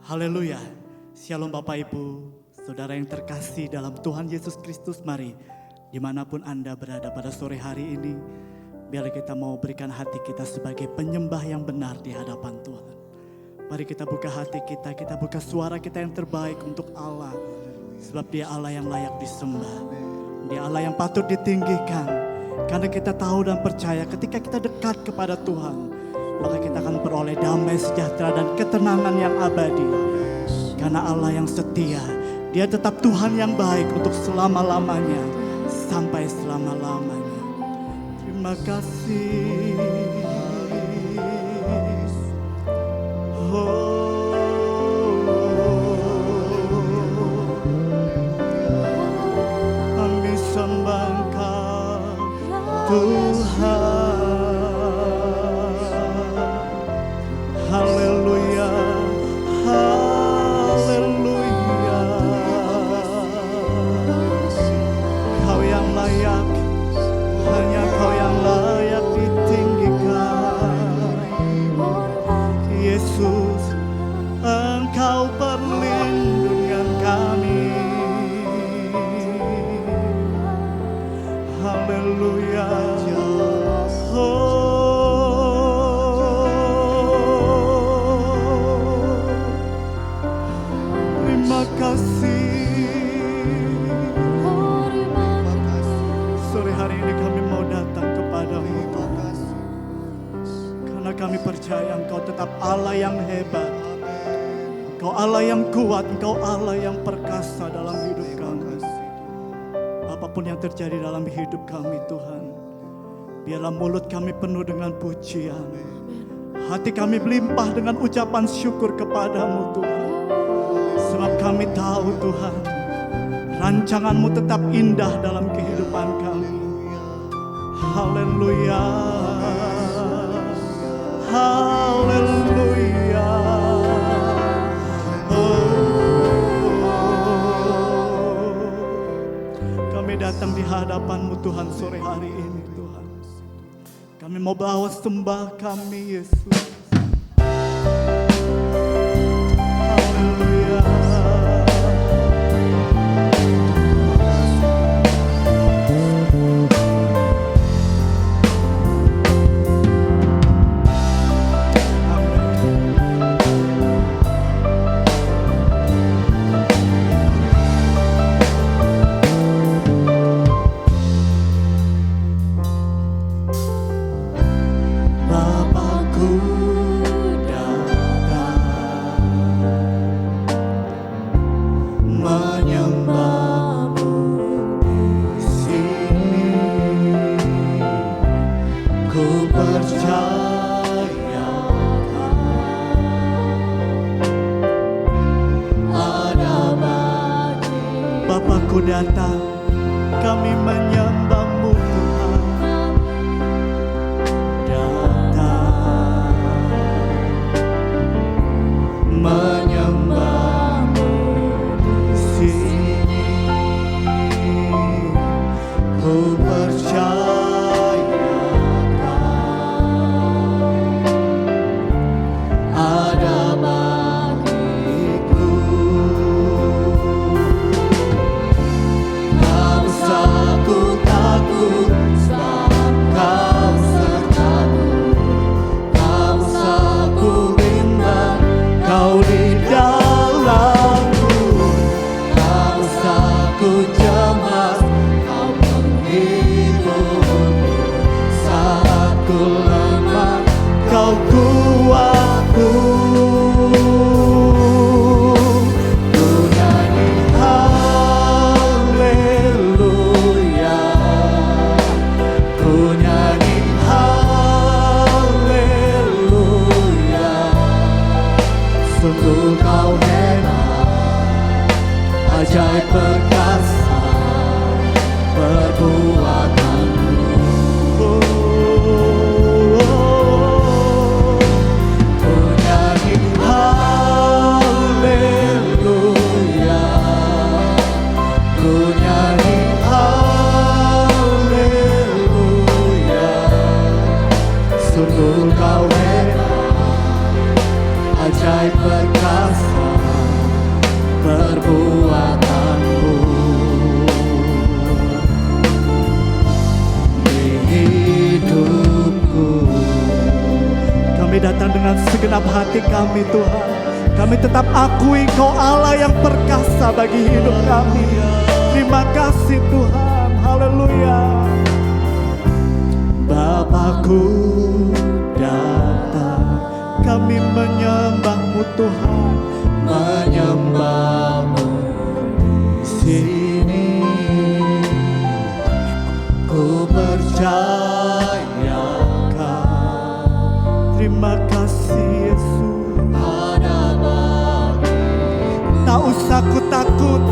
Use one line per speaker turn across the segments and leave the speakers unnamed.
Haleluya. Shalom Bapak Ibu, saudara yang terkasih dalam Tuhan Yesus Kristus. Mari dimanapun Anda berada pada sore hari ini, biar kita mau berikan hati kita sebagai penyembah yang benar di hadapan Tuhan. Mari kita buka hati kita buka suara kita yang terbaik untuk Allah. Sebab Dia Allah yang layak disembah, Dia Allah yang patut ditinggikan. Karena kita tahu dan percaya ketika kita dekat kepada Tuhan, maka kita akan beroleh damai sejahtera dan ketenangan yang abadi. Karena Allah yang setia, Dia tetap Tuhan yang baik untuk selama-lamanya, sampai selama-lamanya. Terima kasih. Kami sembah Engkau Tuhan. Haleluya, haleluya. Kau yang layak, hanya Kau yang layak ditinggikan. Yesus, Engkau perlindungan kami. Haleluya. Terima kasih. Sore hari ini kami mau datang kepadamu Tuhan, karena kami percaya Engkau tetap Allah yang hebat, Engkau Allah yang kuat, Engkau Allah yang perkasa dalam hidup kami. Apapun yang terjadi dalam hidup kami Tuhan, biarlah mulut kami penuh dengan pujian, hati kami melimpah dengan ucapan syukur kepadamu Tuhan. Sebab kami tahu Tuhan, rancangan-Mu tetap indah dalam kehidupan kami. Haleluya, haleluya. Kami datang di hadapan-Mu Tuhan sore hari ini Tuhan. Kami mau bawa sembah kami Yesus. Bapakku datang, kami menyembah-Mu Tuhan. Datang menyembah-Mu di sini. Ku percaya ada bagiku. Aku takut sebab Kau sertaku. Kau saku bimbang, Kau di dalamku. Kau saku cemas, Kau menghiburku. Saat ku lemah, Kau kuatku. Sungguh Kau hebat, ajaib perkasa perbuatan-Mu. Ku nyanyi haleluya, ku nyanyi haleluya. Sungguh Kau hebat, ajaib perkasa perbuatanmu di hidupku. Kami datang dengan segenap hati kami Tuhan. Kami tetap akui Kau Allah yang perkasa bagi hidup kami. Terima kasih Tuhan. Haleluya. Bapakku datang, kami menyembah-Mu Tuhan, menyembah-Mu di sini. Ku percayakan. Terima kasih Yesus. Tak usah ku takut,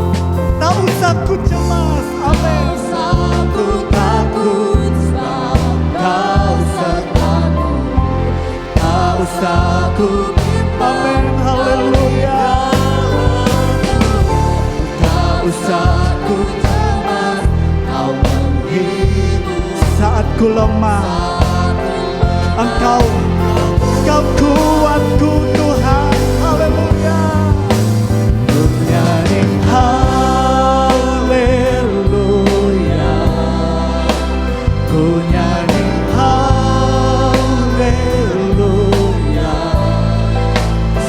tak usah ku cemas. Amin. Tak usah ku takut, sebab Kau sertaku. Tak usah ku bimbang. Amin. Haleluya. Tak usah ku cemas, Kau menghibur. Saat ku lemah, Engkau kuatku Tuhan. Haleluya. Ku nyanyi haleluya. Ku nyanyi haleluya.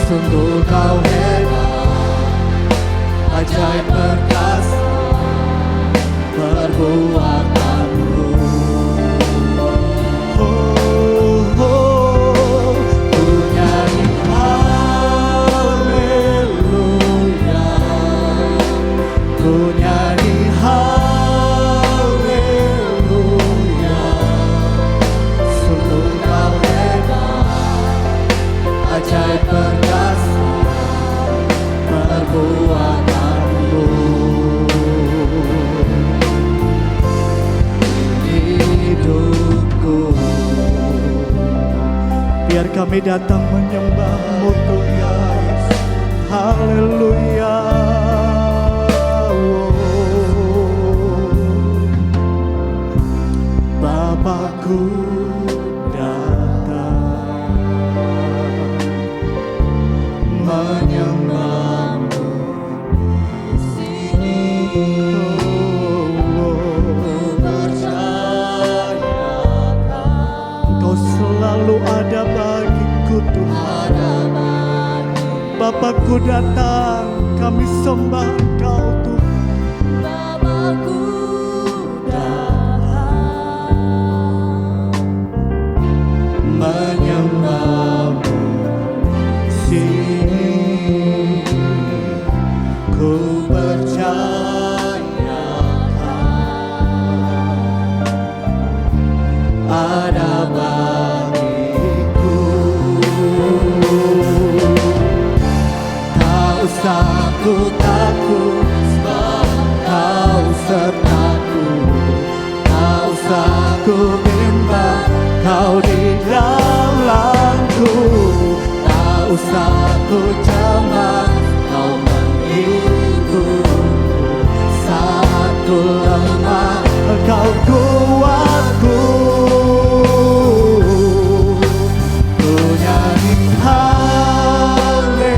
Sungguh Kau hebat, ajaib perkasa perbuatanmu. Ajaib perkasa perbuatanmu di hidupku. Biar kami datang menyembah-Mu Tuhan. Haleluya. Bapakku menyembah-Mu di sini. Ku percayakan Engkau selalu ada bagiku Tuhan. Bapakku datang, kami sembah Engkau Tuhan. Bapakku datang, menyembah-Mu di sini. Ku percayakan ada bagiku. Tak usah ku takut, sebab Kau sertaku. Tak usah ku bimbang, Kau di dalamku. Tak usah ku cemas, Kau menghibur. Saat ku lemah, Kau kuatku. Ku nyanyi haleluya.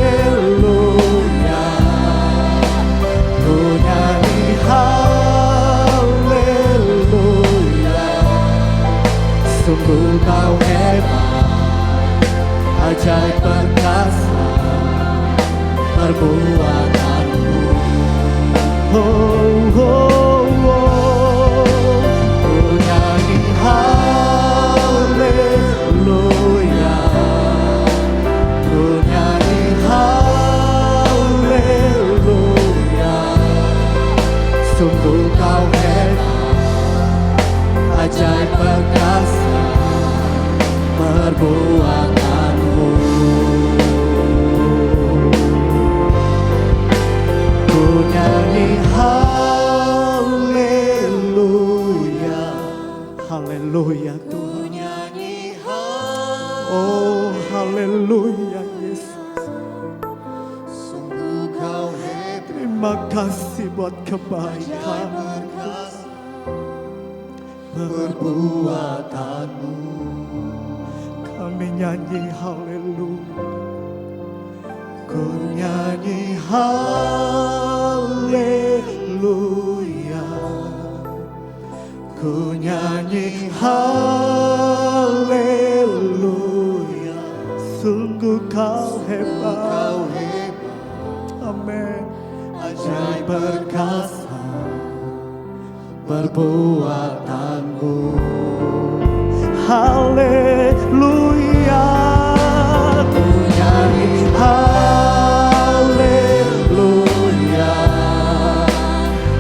Ku nyanyi haleluya. Sungguh Kau hebat, ajaib perkasa perbuatanmu. Oh, oh, oh. Ku nyanyi haleluya. Ku nyanyi haleluya. Sungguh Kau hebat, ajaib perkasa perbuatanmu. Ku nyanyi haleluya. Haleluya Tuhan. Oh haleluya Yesus.
Sungguh Kau hebat,
Terima kasih buat kebaikan
perbuatanmu.
Kami nyanyi haleluya. Ku nyanyi haleluya, ku nyanyi haleluya. Sungguh kau hebat, amin. Ajaib perkasa perbuatanmu, haleluya. Ku nyanyi haleluya,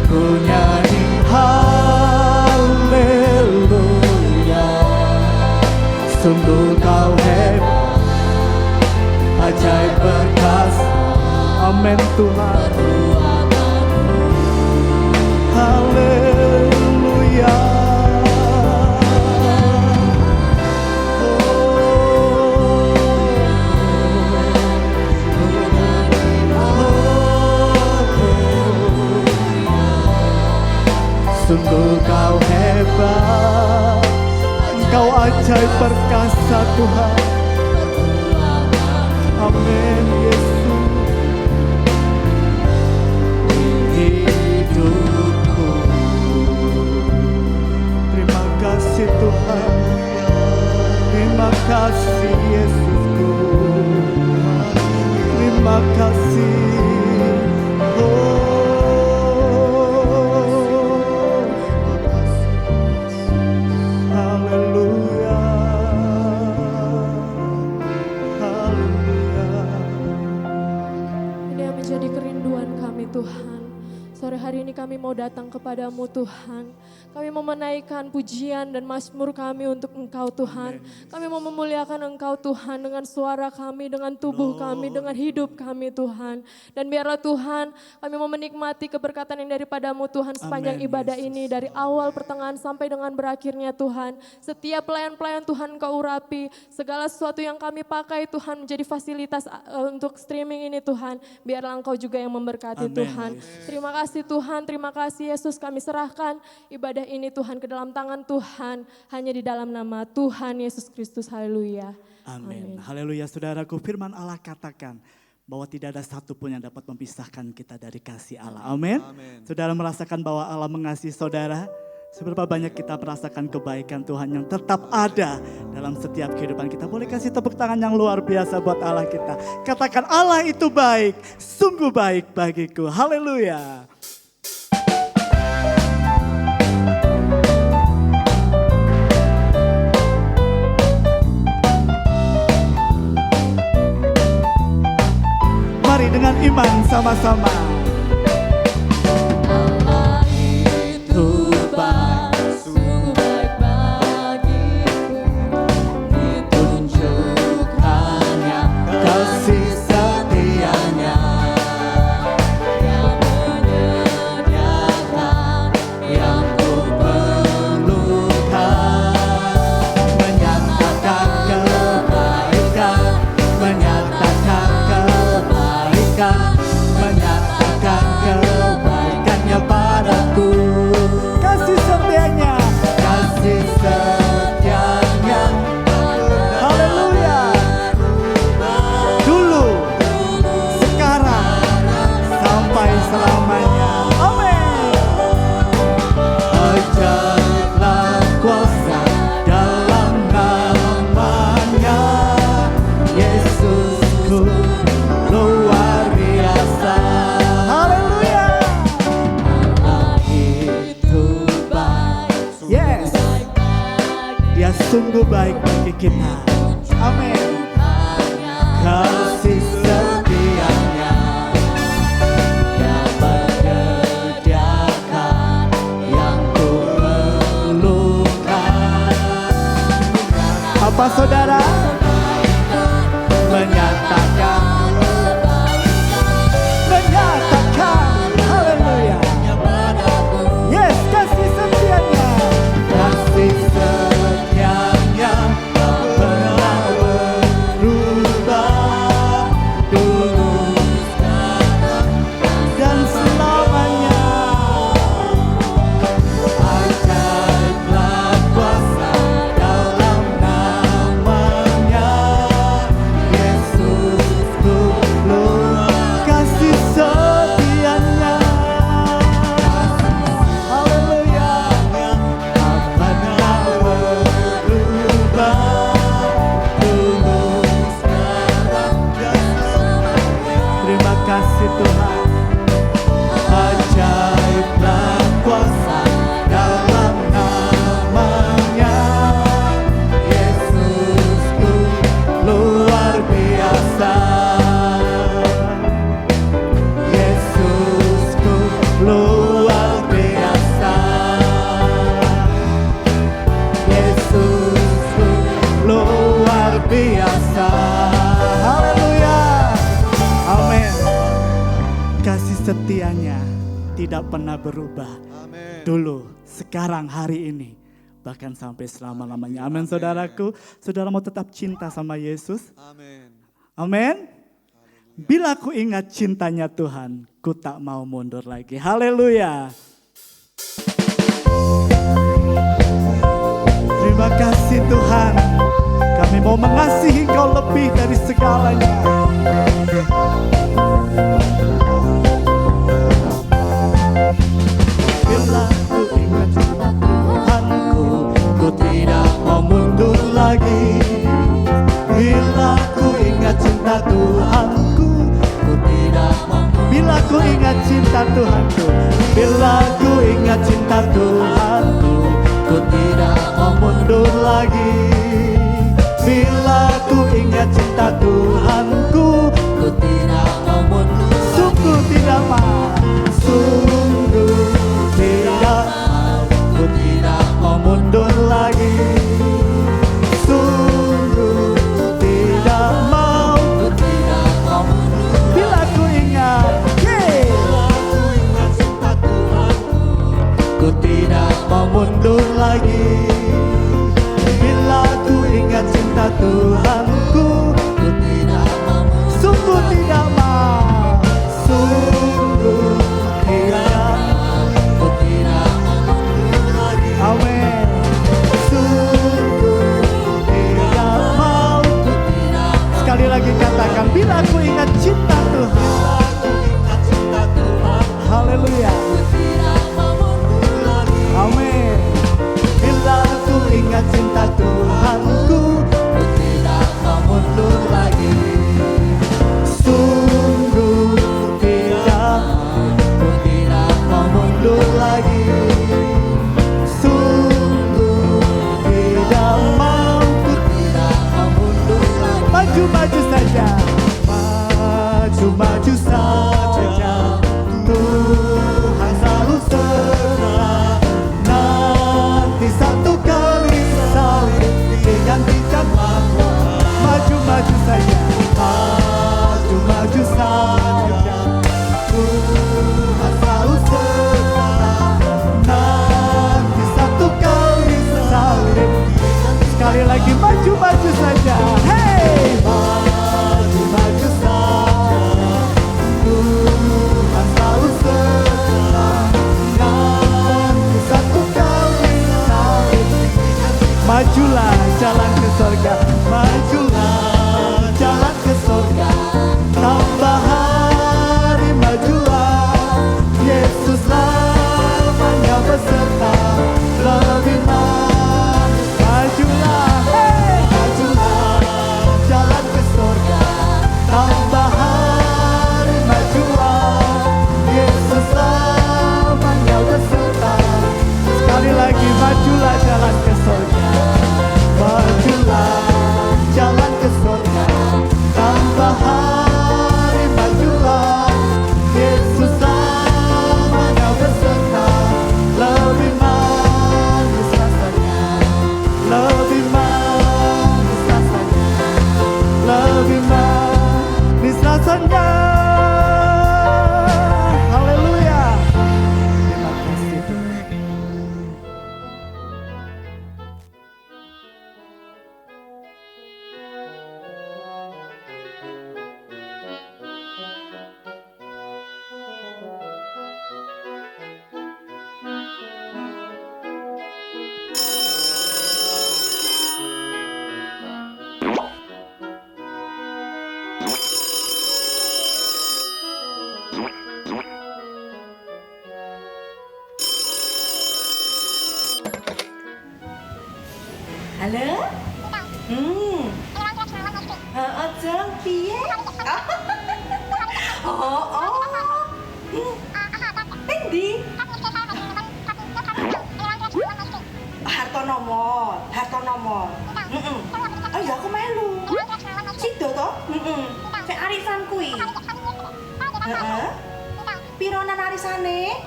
ku nyanyi haleluya. Sungguh kau hebat, ajaib perkasa, amin Tuhan. Haleluya. Sungguh kau hebat, Engkau ajaib perkasa Tuhan. Amin Yesus. Hidupku, terima kasih Tuhan, terima kasih Yesusku, terima kasih. Haleluya, haleluya.
Ini yang menjadi kerinduan kami Tuhan. Sore hari ini kami mau datang kepadamu Tuhan. Kami mau menaikkan pujian dan mazmur kami untuk Engkau Tuhan. Kami mau memuliakan Engkau Tuhan dengan suara kami, dengan tubuh kami, dengan hidup kami Tuhan. Dan biarlah Tuhan kami mau menikmati keberkatan yang daripadamu Tuhan sepanjang ibadah ini. Dari awal pertengahan sampai dengan berakhirnya Tuhan. Setiap pelayan-pelayan Tuhan Engkau urapi. Segala sesuatu yang kami pakai Tuhan menjadi fasilitas untuk streaming ini Tuhan. Biarlah Engkau juga yang memberkati Tuhan. Terima kasih Tuhan, terima kasih Yesus, kami serahkan ibadah ini Tuhan ke dalam tangan Tuhan, hanya di dalam nama Tuhan Yesus Kristus, haleluya.
Amin. Haleluya. Saudaraku, firman Allah katakan bahwa tidak ada satu pun yang dapat memisahkan kita dari kasih Allah. Amin. Saudara merasakan bahwa Allah mengasihi saudara? Seberapa banyak kita merasakan kebaikan Tuhan yang tetap ada dalam setiap kehidupan kita. Boleh kasih tepuk tangan yang luar biasa buat Allah kita. Katakan Allah itu baik, sungguh baik bagiku. Haleluya. Mari dengan iman sama-sama.
Allah itu baik, sungguh baik bagiku. Ditunjukkannya
Kasih setianya
yang menyediakan yang ku
perlukan, menyatakan kebaikan, menyatakan kebaikan, menyatakan kebaikannya padaku. Kasih setianya, kasih setianya. Haleluya. Dulu, sekarang, sampai selamanya. Amin. Ajaiblah kuasa dalam namanya, Yesusku luar biasa. Haleluya. Allah itu baik. Yes. Dia sungguh baik bagi kita. Amin. Kasih setianya yang menyediakan yang ku perlukan. Apa saudara? Menyatakan, menyatakan, haleluya. Yes, kasih setianya, kasih setianya tak pernah berubah, dulu, sekarang, dan selamanya. Ajaiblah kuasa dalam namanya, Yesus setianya tidak pernah berubah.
Amin.
Dulu, sekarang, hari ini, bahkan sampai selama-lamanya. Amin, saudaraku. Saudara mau tetap cinta sama Yesus?
Amin.
Amin. Bila ku ingat cintanya Tuhan, ku tak mau mundur lagi. Haleluya. Terima kasih Tuhan. Kami mau mengasihi Engkau lebih dari segalanya. Bila ku ingat cinta Tuhanku, ku tidak mau mundur lagi. Bila ku ingat cinta Tuhanku, ku tidak mau. Bila ku ingat cinta Tuhanku, bila ku ingat cinta Tuhanku, ku tidak mau mundur lagi. Bila ku ingat cinta Tuhanku, ku tidak mau mundur. Sungguh tidak mau, sungguh tidak mau, ku tidak mau mundur lagi. Sungguh tidak mau, ku tidak mau mundur. Bila ku ingat, bila ku ingat cinta Tuhanku, ku tidak mau mundur lagi. Bila ku ingat cinta Tuhanku, ku tidak mau, sungguh tidak mau, sungguh tidak, ku tidak mau mundur lagi. Amin. Sungguh tidak mau, ku tidak. Sekali lagi katakan, bila ku ingat cinta Tuhan. Haleluya. Amin. Bila ku ingat cinta Tuhanku, ku tidak mau mundur lagi. Sungguh tidak, ku tidak mau mundur lagi. Sungguh tidak mau, ku tidak mau mundur lagi. Maju-maju saja, maju-maju saja. Tuhan selalu serta. Nanti satu kali salib digantikan mahkota. Maju-maju saja, maju-maju saja. Tuhan selalu serta. Nanti satu kali salib. Sekali lagi maju-maju saja. Hey, maju-maju saja. Tuhan selalu serta. Nanti satu kali salib. Majulah jalan ke surga, majulah jalan ke surga. Tambah hari majulah, Yesus lamanya beserta. Lebih manis majulah, hey, majulah jalan ke surga. Tambah hari majulah, Yesus lamanya beserta. Sekali lagi majulah jalan ke surga. Majulah jalan ke surga. Tambah hari majulah, Yesus lamanya beserta. Lebih manis rasanya, lebih manis rasanya, lebih manis rasanya. Haleluya. Terima kasih Tuhan.
Halo? Jeng piye? Oh. Endi? Hartono Mall. Oh ya aku melu. Sido to? Sing arisan kuwi. Heeh. Pironan arisane?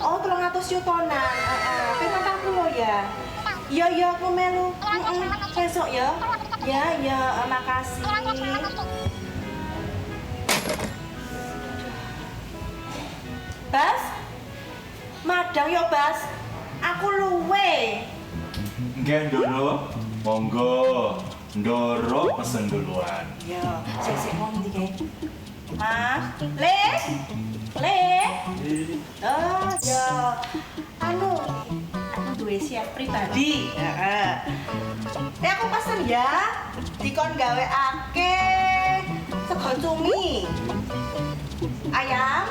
Oh, 300 yutonan. Heeh. 50 ya. Iya aku melu. Besok ya. Ya, makasih. Bas, madang yo Bas. Aku luwe.
Nggih, Ndoro. Monggo. Ndoro pesen duluan.
Yo, sik ngondi kae. Mas, Le. Oh, yo. Anu duwe chef pribadi. Heeh. Aku pesen ya. Dikon gawe akeh sego cumi. Ayam.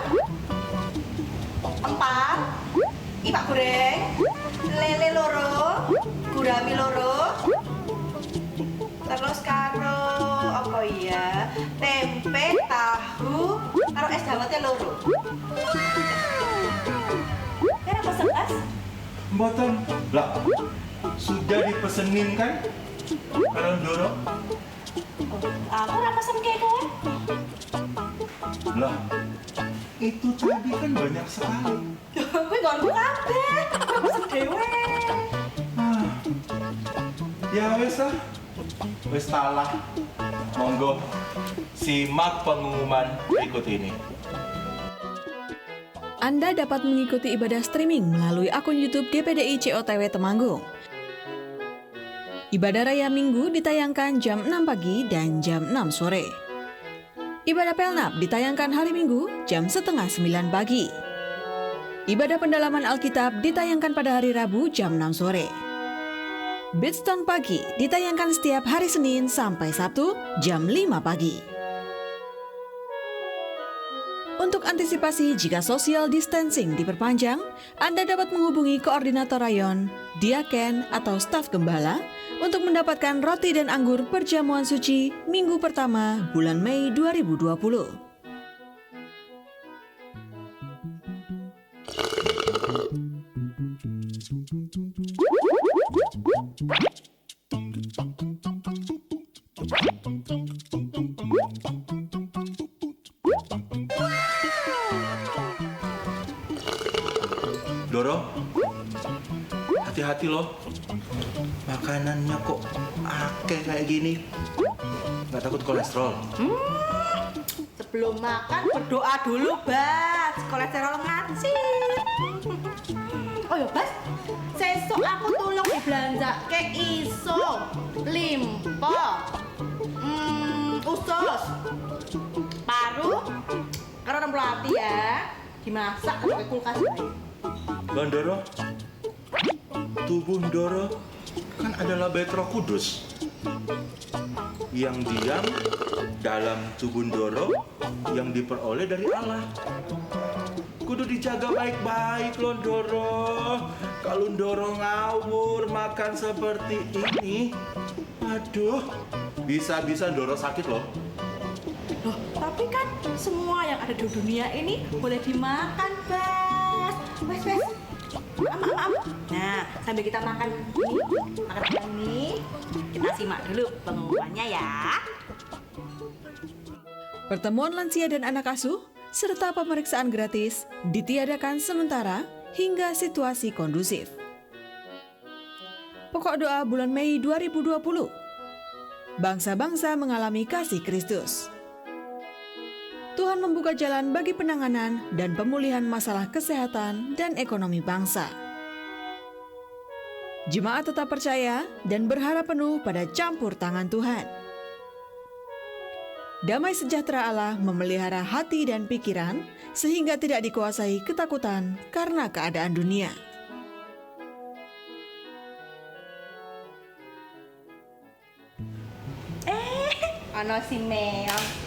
Empal. Ipak goreng. Lele loro. Gurami loro. Terus karo apa ya? Tempe, tahu, karo es dawetnya loro. Kira pesen Bas?
Mboten. Lah, sudah dipesenin kan? Karo Ndoro.
Aku ora pesen kayak kowe.
Lah, itu tadi kan banyak sekali.
Kowe nggonku kabeh. Aku pesen dhewe.
Ah. Ya wes lah. Wes salah. Monggo. Simak pengumuman berikut ini.
Anda dapat mengikuti ibadah streaming melalui akun YouTube GPDI COTW Temanggung. Ibadah Raya Minggu ditayangkan jam 6 pagi dan jam 6 sore. Ibadah Pelnap ditayangkan hari Minggu jam setengah 9 pagi. Ibadah pendalaman Alkitab ditayangkan pada hari Rabu jam 6 sore. Bidstone pagi ditayangkan setiap hari Senin sampai Sabtu jam 5 pagi. Untuk antisipasi jika social distancing diperpanjang, Anda dapat menghubungi koordinator rayon, diaken, atau staf gembala untuk mendapatkan roti dan anggur perjamuan suci minggu pertama bulan Mei 2020.
Doro, hati-hati loh. Makanannya kok akeh kayak gini. Nggak takut kolesterol?
Sebelum makan berdoa dulu, Bas. Kolesterol ngacir. Oh ya, Bas. Sesuk aku tulung dibelanja iso, limpo, usus, paru, karo rempul ati ya. Dimasak pakai kulkas.
Loh, Ndoro, tubuh Ndoro kan adalah bait Roh Kudus yang diam dalam tubuh Ndoro yang diperoleh dari Allah. Kudu dijaga baik-baik loh, Ndoro. Kalau Ndoro ngawur makan seperti ini, aduh, bisa-bisa Ndoro sakit loh.
Loh, tapi kan semua yang ada di dunia ini boleh dimakan, Bas. Wes. Maaf. Nah, sambil kita makan ini, kita simak dulu pengumumannya ya.
Pertemuan lansia dan anak asuh serta pemeriksaan gratis ditiadakan sementara hingga situasi kondusif. Pokok doa bulan Mei 2020. Bangsa-bangsa mengalami kasih Kristus. Tuhan membuka jalan bagi penanganan dan pemulihan masalah kesehatan dan ekonomi bangsa. Jemaat tetap percaya dan berharap penuh pada campur tangan Tuhan. Damai sejahtera Allah memelihara hati dan pikiran sehingga tidak dikuasai ketakutan karena keadaan dunia.
Ano si Meong?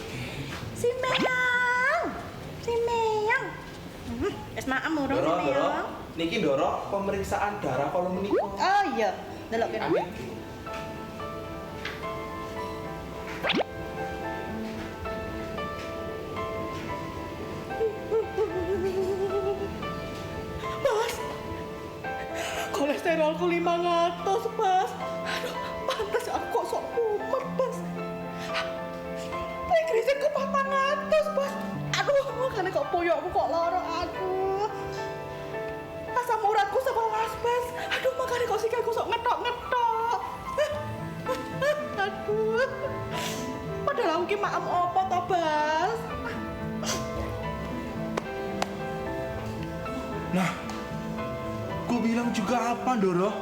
Es maam urung si Meong.
Niki Ndoro pemeriksaan darah kalau menikah.
Oh iya, delok kene.
Amin.
Bas, kolesterolku 500, Bas. Aduh, pantas aku kok sok kumat, Bas. Trigliseriku 400, Bas. Aduh, makanya kok poyokku kok loro aku. Asam uratku 11, Bas. Aduh, makanya kok sikilku sok ngetok-ngetok. Aduh. Padahal aku ki maem opo to, Bas?
bilang juga apa, Doro?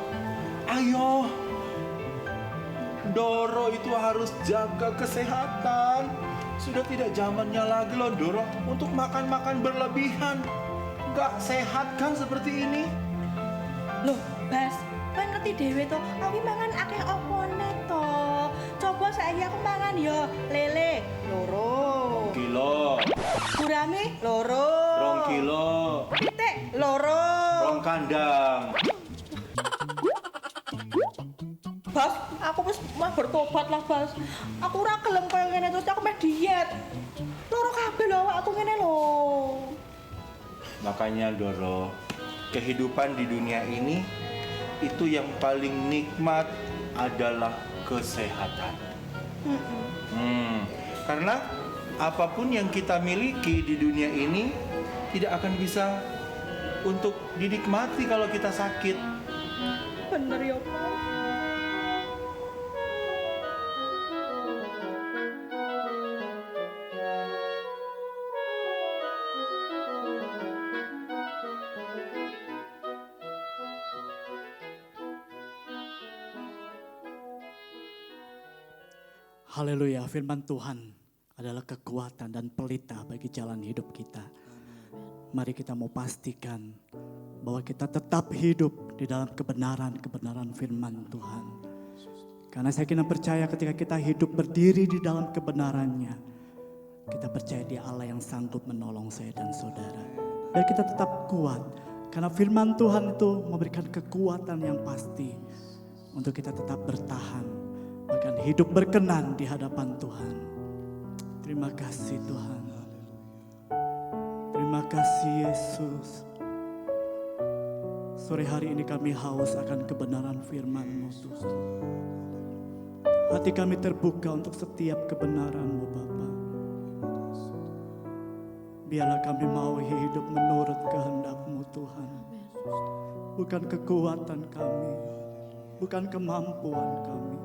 Ayo. Doro itu harus jaga kesehatan. Sudah tidak zamannya lagi loh, Doro, untuk makan-makan berlebihan. Gak sehat kan seperti ini?
Loh, Bas, kan ngerti dewe to, aku mangan akeh opone to. Coba saiki aku mangan ya lele loro.
Kilo,
Gurame loro.
2 kilo,
Pitik loro.
2 kandang.
Bas, aku wis mah bertobat lah, Bas. Aku ora gelem koyo ngene terus aku meh diet. Loro kabeh lho awakku ngene lho.
Makanya Doro, kehidupan di dunia ini itu yang paling nikmat adalah kesehatan. Karena apapun yang kita miliki di dunia ini tidak akan bisa untuk dinikmati kalau kita sakit.
Bener ya, Bas.
Haleluya, firman Tuhan adalah kekuatan dan pelita bagi jalan hidup kita. Mari kita mau pastikan bahwa kita tetap hidup di dalam kebenaran firman Tuhan. Karena saya kira percaya ketika kita hidup berdiri di dalam kebenarannya, kita percaya Dia Allah yang sanggup menolong saya dan saudara. Dan kita tetap kuat, karena firman Tuhan itu memberikan kekuatan yang pasti untuk kita tetap bertahan. Bahkan hidup berkenan di hadapan Tuhan. Terima kasih Tuhan. Terima kasih Yesus. Sore hari ini kami haus akan kebenaran firman-Mu Tuhan. Hati kami terbuka untuk setiap kebenaran-Mu Bapa. Biarlah kami mau hidup menurut kehendak-Mu Tuhan. Bukan kekuatan kami, bukan kemampuan kami.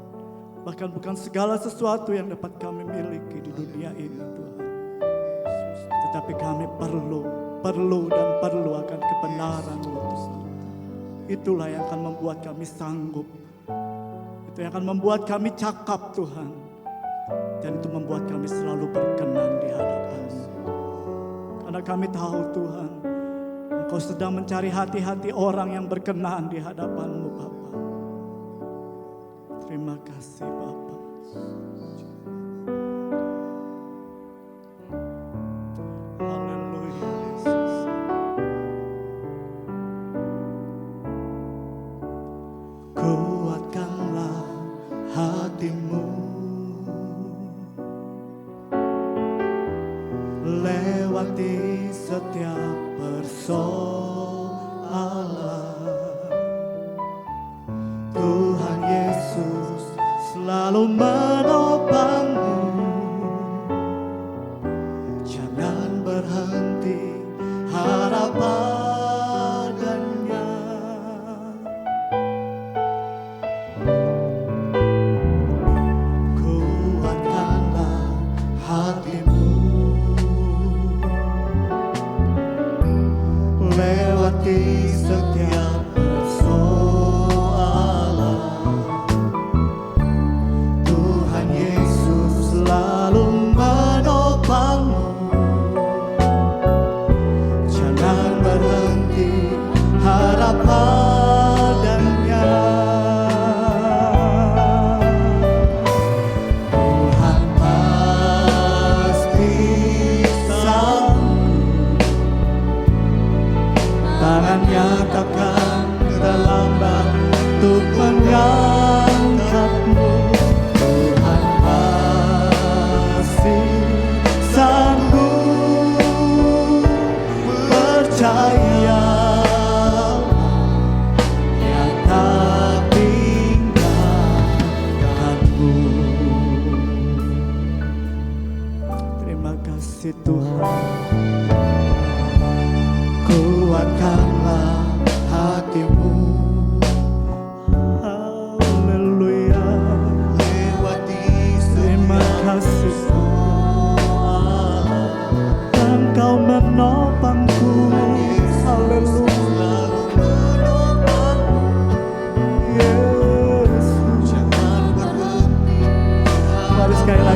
Bahkan bukan segala sesuatu yang dapat kami miliki di dunia ini Tuhan. Tetapi kami perlu akan kebenaran-Mu Tuhan. Itulah yang akan membuat kami sanggup. Itu yang akan membuat kami cakap Tuhan. Dan itu membuat kami selalu berkenan di hadapan-Mu. Karena kami tahu Tuhan, Engkau sedang mencari hati-hati orang yang berkenan di hadapan-Mu Bapa. Terima kasih Bapa. Haleluya Yesus. Kuatkanlah hatimu lewati setiap persoalan. Tuhan Yesus selalu menopangmu. Jangan berhenti harap padanya. Kuatkanlah hatimu lewati setiap persoalan. Tuhan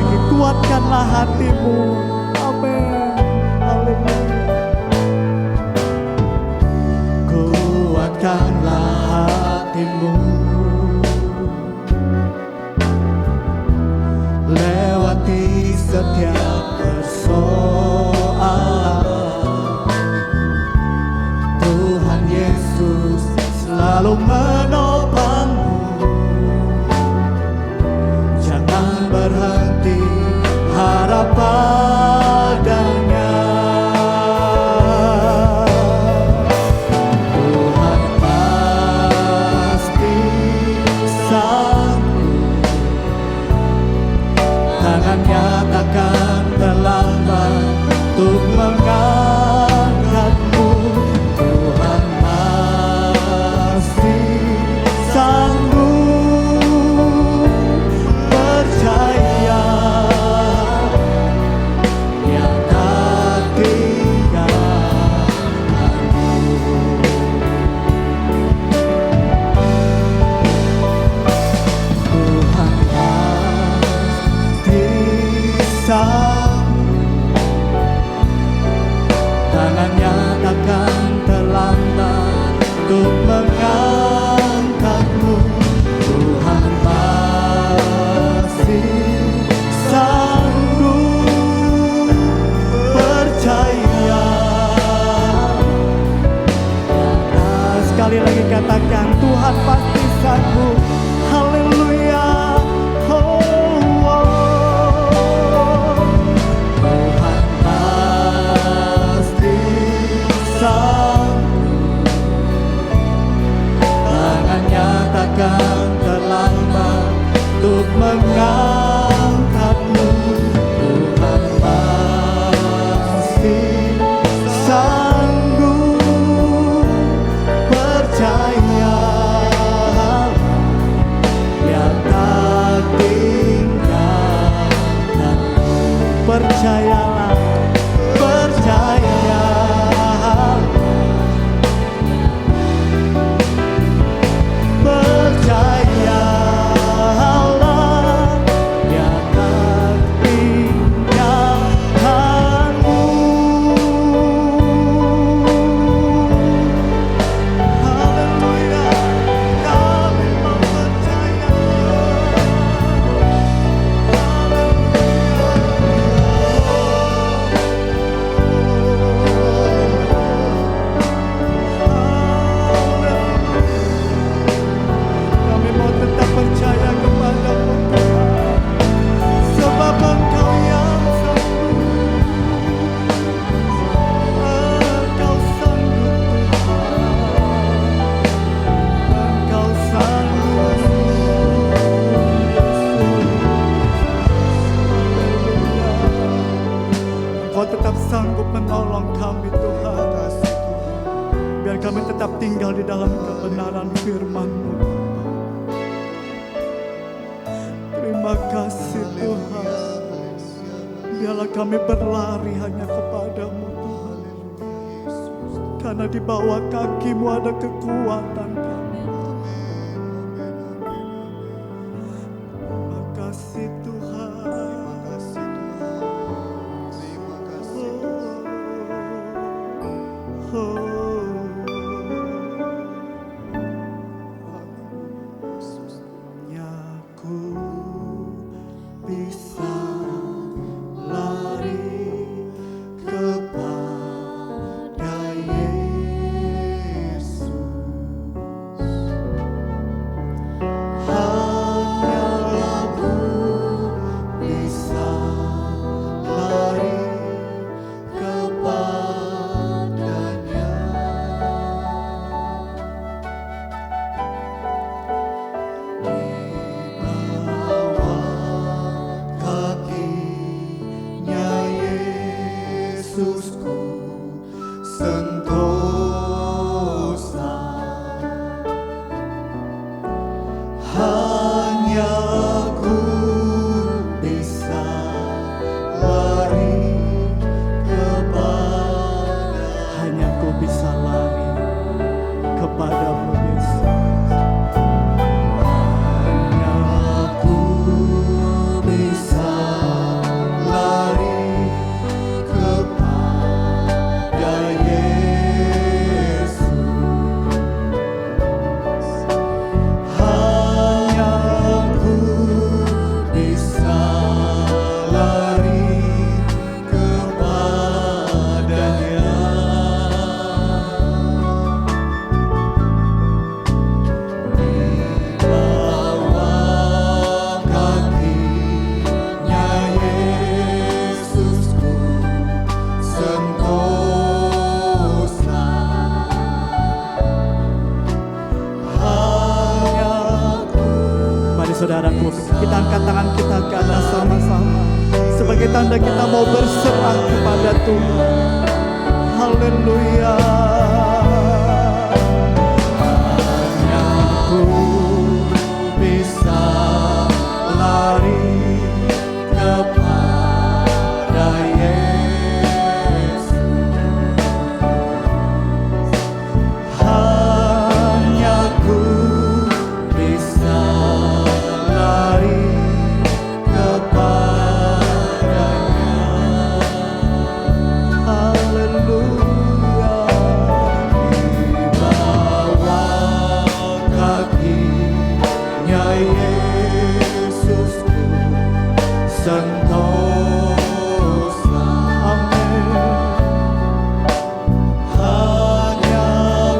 lagi, kuatkanlah hatimu. Amin. Haleluya. Kuatkanlah hatimu, lewati setiap persoalan. Tuhan Yesus selalu menopangmu. Jangan berhenti harap padanya. Tuhan pasti sanggup, tangannya takkan terlambat untuk mengangkatmu. Tuhan masih sanggup, percaya Dia tak tinggalkanmu. Tuhan pasti sanggup, tangannya takkan terlambat untuk mengangkatmu. Tuhan masih sanggup, percaya. Nah, sekali lagi katakan, Tuhan pasti sanggup. Haleluya. Oh, oh. Tuhan pasti sanggup, tangannya takkan terlambat untuk mengangkatmu. Tuhan pasti sanggup, percaya Dia tak tinggalkanmu. Percayalah, percaya, percayalah, Dia tak tinggalkanmu. Haleluya, kami mau percaya. Kami mau tetap percaya kepada-Mu Tuhan, sebab Engkau yang sanggup. Engkau sanggup Tuhan, Engkau sanggup Yesus. Engkau tetap sanggup menolong kami Tuhan. Biar kami tetap tinggal di dalam kebenaran firman-Mu. Terima kasih Tuhan. Biarlah kami berlari hanya kepada-Mu Tuhan. Karena di bawah kaki-Mu ada kekuatan kami. Terima kasih Tuhan. Oh. Hanya ku bisa lari kepada Yesus. Hanya ku bisa lari kepadanya. Kakinya Yesusku sentosa, hanya ku bisa lari kepada, hanya ku bisa lari kepadamu Yesus. Hanya ku bisa angkat tangan kita ke atas sama-sama. Sebagai tanda kita mau berserah kepada Tuhan. Haleluya. Hanya ku bisa lari kepada Yesus. Hanya ku bisa lari kepadanya. Haleluya. Di bawah kakinya Yesusku sentosa. Amin. Hanya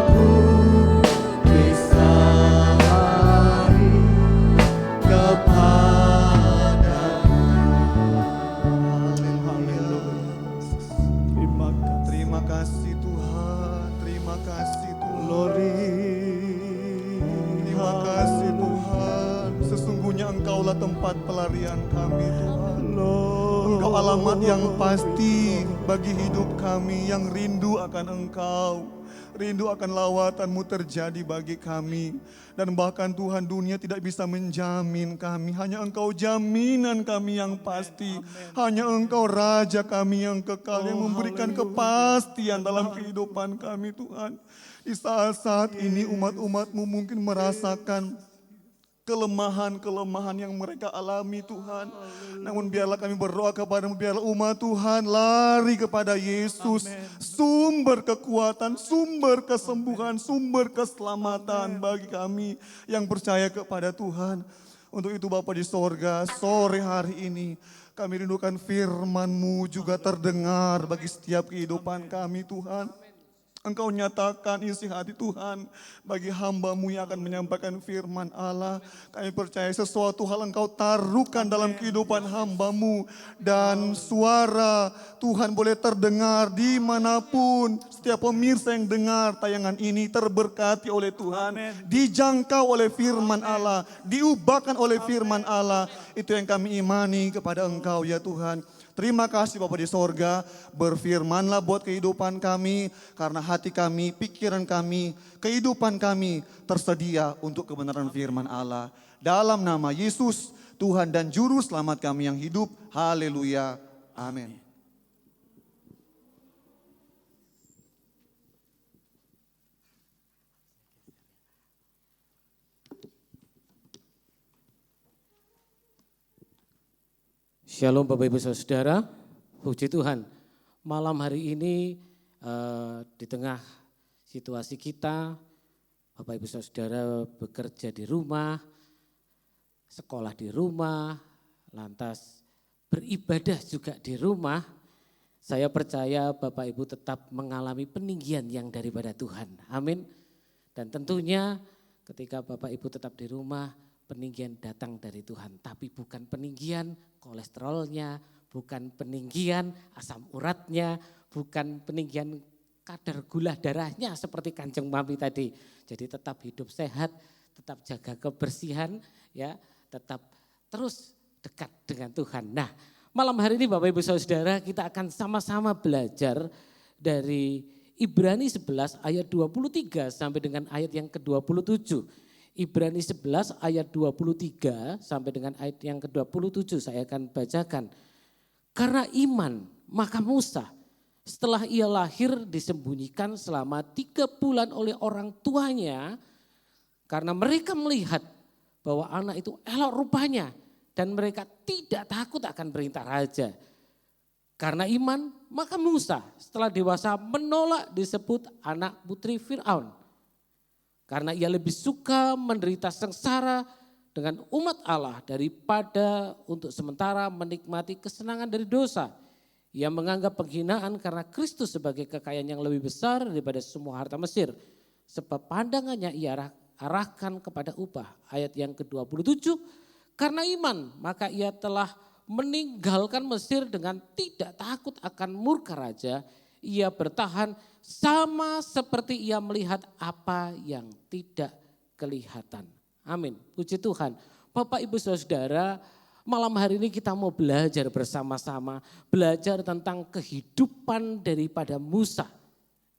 ku bisa lari kepadanya.
Terima kasih Tuhan, terima kasih Tuhan.
Glory.
Terima kasih Tuhan. Sesungguhnya Engkaulah tempat pelarian kami Tuhan. Engkau alamat yang pasti bagi hidup kami yang rindu akan Engkau. Rindu akan lawatan-Mu terjadi bagi kami. Dan bahkan Tuhan, dunia tidak bisa menjamin kami. Hanya Engkau jaminan kami yang pasti. Hanya Engkau Raja kami yang kekal, yang memberikan kepastian dalam kehidupan kami Tuhan. Di saat-saat ini umat-umat-Mu mungkin merasakan kelemahan-kelemahan yang mereka alami Tuhan. Namun biarlah kami berdoa kepada-Mu, biarlah umat Tuhan lari kepada Yesus. Sumber kekuatan, sumber kesembuhan, sumber keselamatan bagi kami yang percaya kepada Tuhan. Untuk itu Bapa di sorga, sore hari ini kami rindukan firman-Mu juga terdengar bagi setiap kehidupan kami Tuhan. Engkau nyatakan isi hati Tuhan bagi hamba-Mu yang akan menyampaikan firman Allah. Kami percaya sesuatu hal Engkau taruhkan dalam kehidupan hamba-Mu. Dan suara Tuhan boleh terdengar dimanapun. Setiap pemirsa yang dengar tayangan ini terberkati oleh Tuhan. Dijangkau oleh firman Allah. Diubahkan oleh firman Allah. Itu yang kami imani kepada Engkau ya Tuhan. Terima kasih Bapa di sorga, berfirmanlah buat kehidupan kami, karena hati kami, pikiran kami, kehidupan kami tersedia untuk kebenaran firman Allah. Dalam nama Yesus, Tuhan dan Juru Selamat kami yang hidup, haleluya, amin.
Shalom Bapak Ibu Saudara, puji Tuhan. Malam hari ini di tengah situasi kita, Bapak Ibu Saudara bekerja di rumah, sekolah di rumah, lantas beribadah juga di rumah. Saya percaya Bapak Ibu tetap mengalami peninggian yang daripada Tuhan. Amin. Dan tentunya ketika Bapak Ibu tetap di rumah, peninggian datang dari Tuhan. Tapi bukan peninggian kolesterolnya, bukan peninggian asam uratnya, bukan peninggian kadar gula darahnya seperti Kanjeng Mami tadi. Jadi tetap hidup sehat, tetap jaga kebersihan, ya, tetap terus dekat dengan Tuhan. Nah, malam hari ini Bapak Ibu Saudara, kita akan sama-sama belajar dari Ibrani 11 ayat 23 sampai dengan ayat yang ke-27. Ibrani 11 ayat 23 sampai dengan ayat yang ke-27 saya akan bacakan. Karena iman maka Musa setelah ia lahir disembunyikan selama 3 bulan oleh orang tuanya. Karena mereka melihat bahwa anak itu elok rupanya dan mereka tidak takut akan perintah raja. Karena iman maka Musa setelah dewasa menolak disebut anak putri Fir'aun. Karena ia lebih suka menderita sengsara dengan umat Allah daripada untuk sementara menikmati kesenangan dari dosa. Ia menganggap penghinaan karena Kristus sebagai kekayaan yang lebih besar daripada semua harta Mesir. Sebab pandangannya ia arahkan kepada upah. Ayat yang ke-27, karena iman maka ia telah meninggalkan Mesir dengan tidak takut akan murka raja. Ia bertahan sama seperti ia melihat apa yang tidak kelihatan. Amin. Puji Tuhan. Bapak Ibu Saudara, malam hari ini kita mau belajar bersama-sama, belajar tentang kehidupan daripada Musa.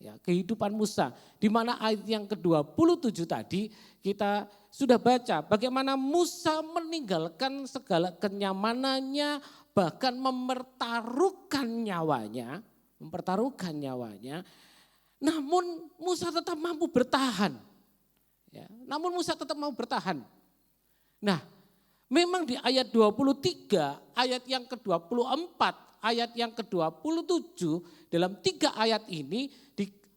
Ya, kehidupan Musa, di mana ayat yang ke-27 tadi kita sudah baca bagaimana Musa meninggalkan segala kenyamanannya, bahkan mempertaruhkan nyawanya, namun Musa tetap mampu bertahan. Ya, namun Musa tetap mau bertahan. Nah, memang di ayat 23, ayat yang ke-24, ayat yang ke-27, dalam 3 ayat ini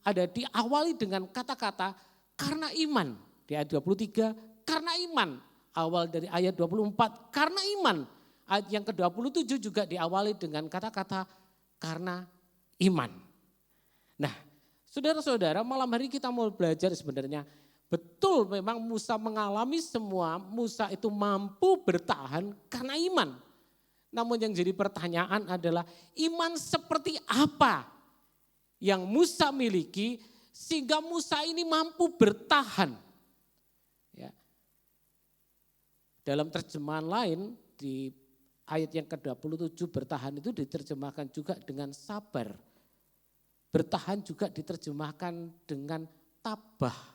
diawali dengan kata-kata karena iman. Di ayat 23, karena iman. Awal dari ayat 24, karena iman. Ayat yang ke-27 juga diawali dengan kata-kata karena iman. Nah, saudara-saudara, malam hari kita mau belajar sebenarnya betul memang Musa mengalami semua, Musa itu mampu bertahan karena iman. Namun yang jadi pertanyaan adalah iman seperti apa yang Musa miliki sehingga Musa ini mampu bertahan. Ya. Dalam terjemahan lain di ayat yang ke-27 bertahan itu diterjemahkan juga dengan sabar. Bertahan juga diterjemahkan dengan tabah.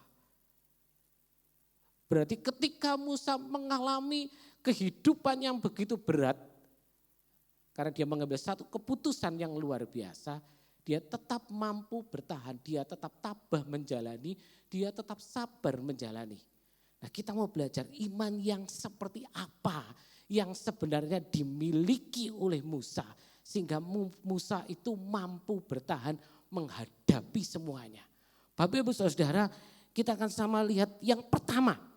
Berarti ketika Musa mengalami kehidupan yang begitu berat, karena dia mengambil satu keputusan yang luar biasa, dia tetap mampu bertahan, dia tetap tabah menjalani, dia tetap sabar menjalani. Nah, kita mau belajar iman yang seperti apa yang sebenarnya dimiliki oleh Musa. Sehingga Musa itu mampu bertahan menghadapi semuanya. Bapak Ibu Saudara, kita akan sama lihat yang pertama.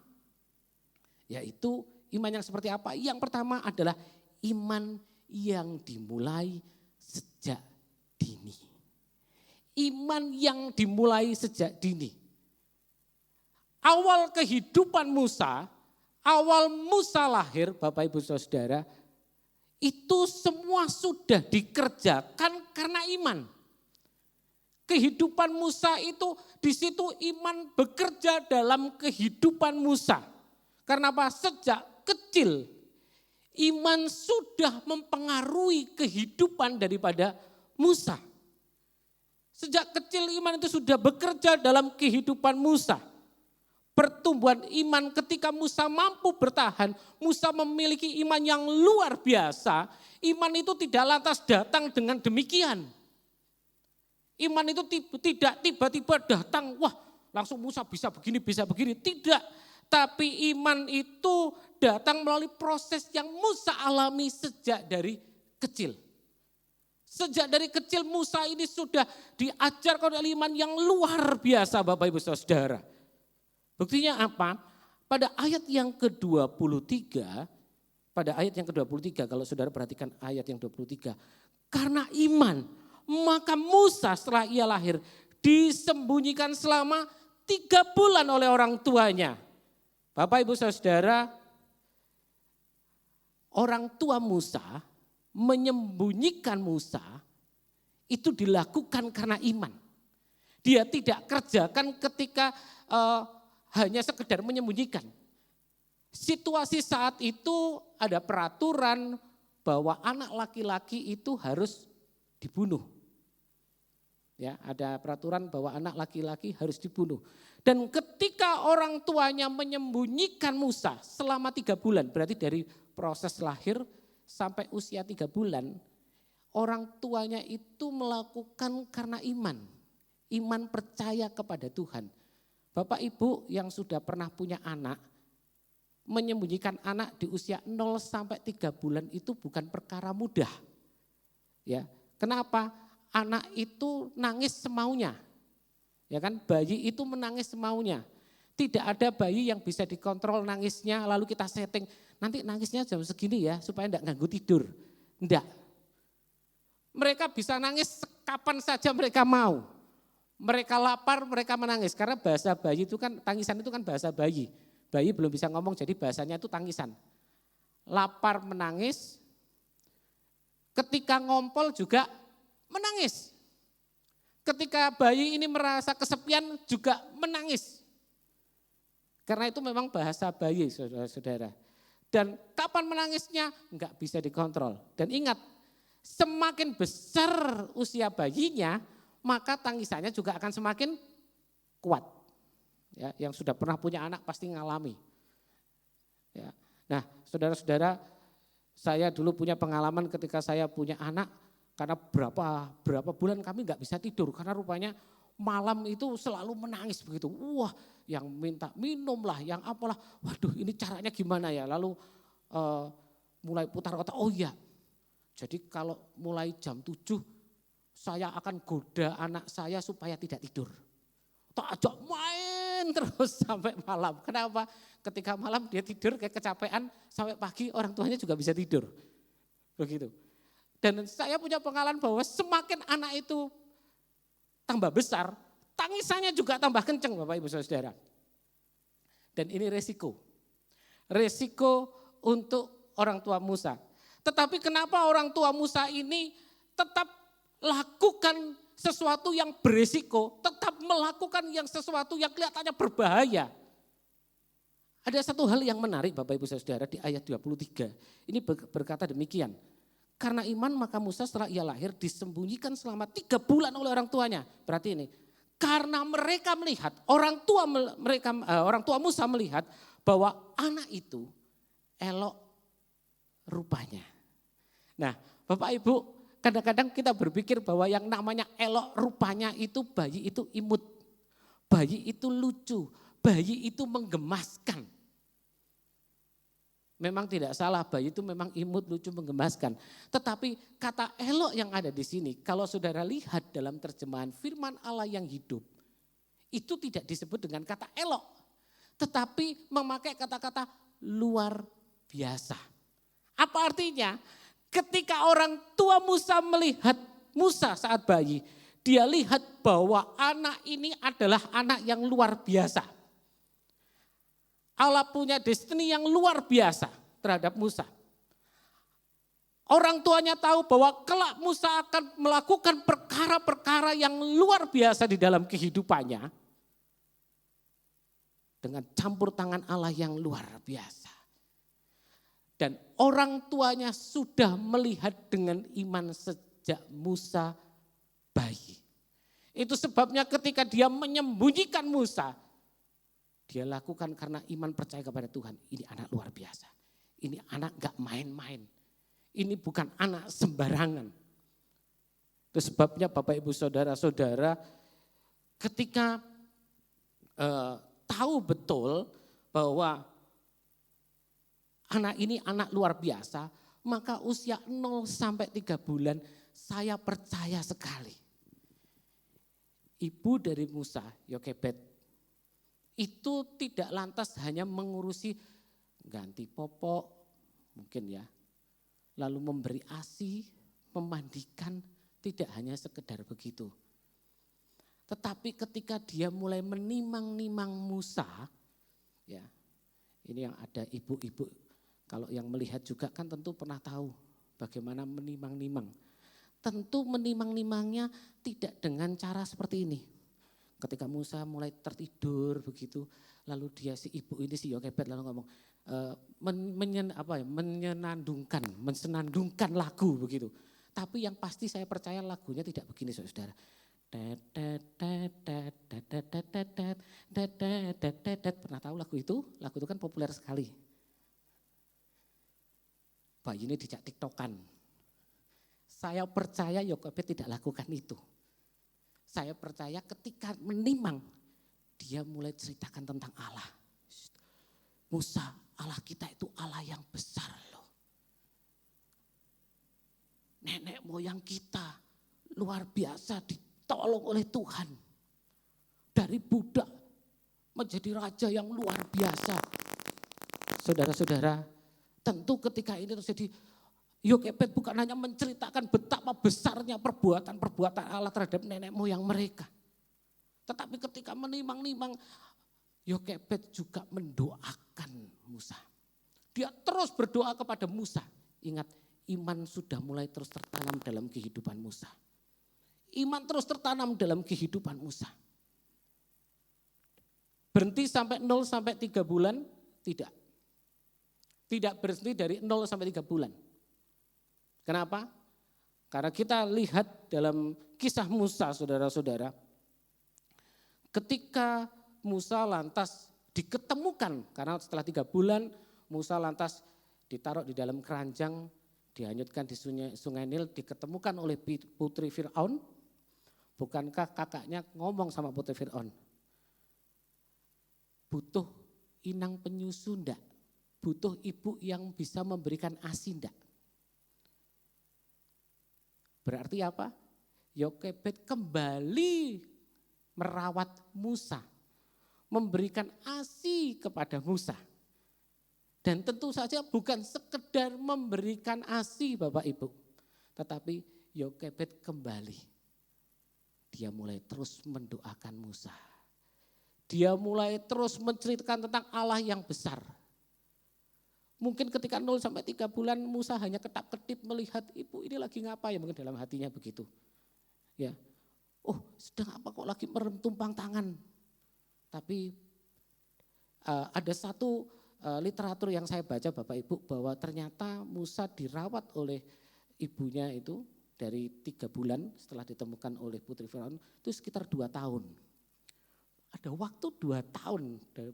Yaitu iman yang seperti apa? Yang pertama adalah iman yang dimulai sejak dini. Iman yang dimulai sejak dini. Awal kehidupan Musa, awal Musa lahir, Bapak Ibu Saudara, itu semua sudah dikerjakan karena iman. Kehidupan Musa itu di situ iman bekerja dalam kehidupan Musa. Karena apa? Sejak kecil iman sudah mempengaruhi kehidupan daripada Musa. Sejak kecil iman itu sudah bekerja dalam kehidupan Musa. Pertumbuhan iman ketika Musa mampu bertahan, Musa memiliki iman yang luar biasa. Iman itu tidak lantas datang dengan demikian. Iman itu tidak tiba-tiba datang, wah langsung Musa bisa begini. Tidak, tapi iman itu datang melalui proses yang Musa alami sejak dari kecil. Sejak dari kecil Musa ini sudah diajarkan oleh iman yang luar biasa Bapak Ibu Saudara. Buktinya apa? Pada ayat yang ke-23, kalau saudara perhatikan ayat yang 23. Karena iman, maka Musa setelah ia lahir disembunyikan selama 3 bulan oleh orang tuanya. Bapak Ibu Saudara, orang tua Musa menyembunyikan Musa itu dilakukan karena iman. Dia tidak kerjakan ketika hanya sekedar menyembunyikan. Situasi saat itu ada peraturan bahwa anak laki-laki itu harus dibunuh. Ya, ada peraturan bahwa anak laki-laki harus dibunuh. Dan ketika orang tuanya menyembunyikan Musa selama 3 bulan, berarti dari proses lahir sampai usia 3 bulan, orang tuanya itu melakukan karena iman. Iman percaya kepada Tuhan. Bapak Ibu yang sudah pernah punya anak, menyembunyikan anak di usia 0 sampai 3 bulan itu bukan perkara mudah. Ya, kenapa? Anak itu nangis semaunya. Ya kan, bayi itu menangis semaunya. Tidak ada bayi yang bisa dikontrol nangisnya lalu kita setting, nanti nangisnya jam segini ya supaya enggak ganggu tidur. Enggak. Mereka bisa nangis kapan saja mereka mau. Mereka lapar, mereka menangis. Karena bahasa bayi itu kan, tangisan itu kan bahasa bayi. Bayi belum bisa ngomong jadi bahasanya itu tangisan. Lapar menangis, ketika ngompol juga menangis. Ketika bayi ini merasa kesepian juga menangis. Karena itu memang bahasa bayi saudara-saudara. Dan kapan menangisnya nggak bisa dikontrol. Dan ingat, semakin besar usia bayinya, maka tangisannya juga akan semakin kuat. Ya, yang sudah pernah punya anak pasti ngalami. Ya. Nah, saudara-saudara, saya dulu punya pengalaman ketika saya punya anak, karena berapa bulan kami nggak bisa tidur karena rupanya malam itu selalu menangis begitu. Wah, yang minta minum lah, yang apalah. Waduh, ini caranya gimana ya? Lalu mulai putar otak. Oh iya. Jadi kalau mulai jam 7 saya akan goda anak saya supaya tidak tidur. Tak ajak main terus sampai malam. Kenapa? Ketika malam dia tidur kayak kecapean, sampai pagi orang tuanya juga bisa tidur. Begitu. Dan saya punya pengalaman bahwa semakin anak itu tambah besar, tangisannya juga tambah kenceng Bapak Ibu Saudara. Dan ini resiko. Resiko untuk orang tua Musa. Tetapi kenapa orang tua Musa ini tetap lakukan sesuatu yang berisiko, tetap melakukan yang sesuatu yang kelihatannya berbahaya. Ada satu hal yang menarik Bapak Ibu Saudara di ayat 23. Ini berkata demikian. Karena iman maka Musa setelah ia lahir disembunyikan selama 3 bulan oleh orang tuanya. Berarti ini, karena mereka melihat, orang tua Musa melihat bahwa anak itu elok rupanya. Nah, Bapak Ibu, kadang-kadang kita berpikir bahwa yang namanya elok rupanya itu bayi itu imut, bayi itu lucu, bayi itu menggemaskan. Memang tidak salah, bayi itu memang imut, lucu, menggemaskan. Tetapi kata elok yang ada di sini, kalau saudara lihat dalam terjemahan firman Allah yang hidup, itu tidak disebut dengan kata elok, tetapi memakai kata-kata luar biasa. Apa artinya? Ketika orang tua Musa melihat Musa saat bayi, dia lihat bahwa anak ini adalah anak yang luar biasa. Allah punya destiny yang luar biasa terhadap Musa. Orang tuanya tahu bahwa kelak Musa akan melakukan perkara-perkara yang luar biasa di dalam kehidupannya. Dengan campur tangan Allah yang luar biasa. Dan orang tuanya sudah melihat dengan iman sejak Musa bayi. Itu sebabnya ketika dia menyembunyikan Musa, dia lakukan karena iman percaya kepada Tuhan. Ini anak luar biasa. Ini anak gak main-main. Ini bukan anak sembarangan. Itu sebabnya Bapak Ibu Saudara-saudara ketika tahu betul bahwa anak ini anak luar biasa, maka usia 0 sampai 3 bulan saya percaya sekali. Ibu dari Musa, Yokebed, itu tidak lantas hanya mengurusi ganti popok, mungkin ya, lalu memberi ASI, memandikan, tidak hanya sekedar begitu. Tetapi ketika dia mulai menimang-nimang Musa, ya, ini yang ada ibu-ibu, kalau yang melihat juga kan tentu pernah tahu bagaimana menimang-nimang. Tentu menimang-nimangnya tidak dengan cara seperti ini. Ketika Musa mulai tertidur begitu, lalu dia si ibu ini si Yokebed lalu ngomong mensenandungkan lagu begitu. Tapi yang pasti saya percaya lagunya tidak begini saudara. Pernah tahu lagu itu? Lagu itu kan populer sekali. Bayi ini dijak tiktokan. Saya percaya Yokebed tidak lakukan itu. Saya percaya ketika menimang, dia mulai ceritakan tentang Allah. Musa, Allah kita itu Allah yang besar loh. Nenek moyang kita luar biasa ditolong oleh Tuhan. Dari budak menjadi raja yang luar biasa. Saudara-saudara, tentu ketika ini terjadi, Yokebed bukan hanya menceritakan betapa besarnya perbuatan Allah terhadap nenek moyang mereka. Tetapi ketika menimang-nimang, Yokebed juga mendoakan Musa. Dia terus berdoa kepada Musa. Ingat, iman sudah mulai terus tertanam dalam kehidupan Musa. Iman terus tertanam dalam kehidupan Musa. Berhenti sampai 0 sampai 3 bulan? Tidak. tidak berhenti dari 0 sampai 3 bulan. Kenapa? Karena kita lihat dalam kisah Musa, saudara-saudara, ketika Musa lantas diketemukan, karena setelah 3 bulan Musa lantas ditaruh di dalam keranjang, dihanyutkan di sungai Nil, diketemukan oleh putri Fir'aun. Bukankah kakaknya ngomong sama putri Fir'aun, butuh inang penyusu enggak? Butuh ibu yang bisa memberikan ASI enggak? Berarti apa? Yokebed kembali merawat Musa, memberikan ASI kepada Musa. Dan tentu saja bukan sekedar memberikan ASI Bapak Ibu, tetapi Yokebed kembali. Dia mulai terus mendoakan Musa. Dia mulai terus menceritakan tentang Allah yang besar. Mungkin ketika 0 sampai 3 bulan Musa hanya ketap-ketip melihat ibu ini lagi ngapain, mungkin dalam hatinya begitu. Ya, oh sedang apa kok lagi merem tumpang tangan. Tapi ada satu literatur yang saya baca Bapak Ibu, bahwa ternyata Musa dirawat oleh ibunya itu dari 3 bulan setelah ditemukan oleh putri Firaun itu sekitar 2 tahun. Ada waktu 2 tahun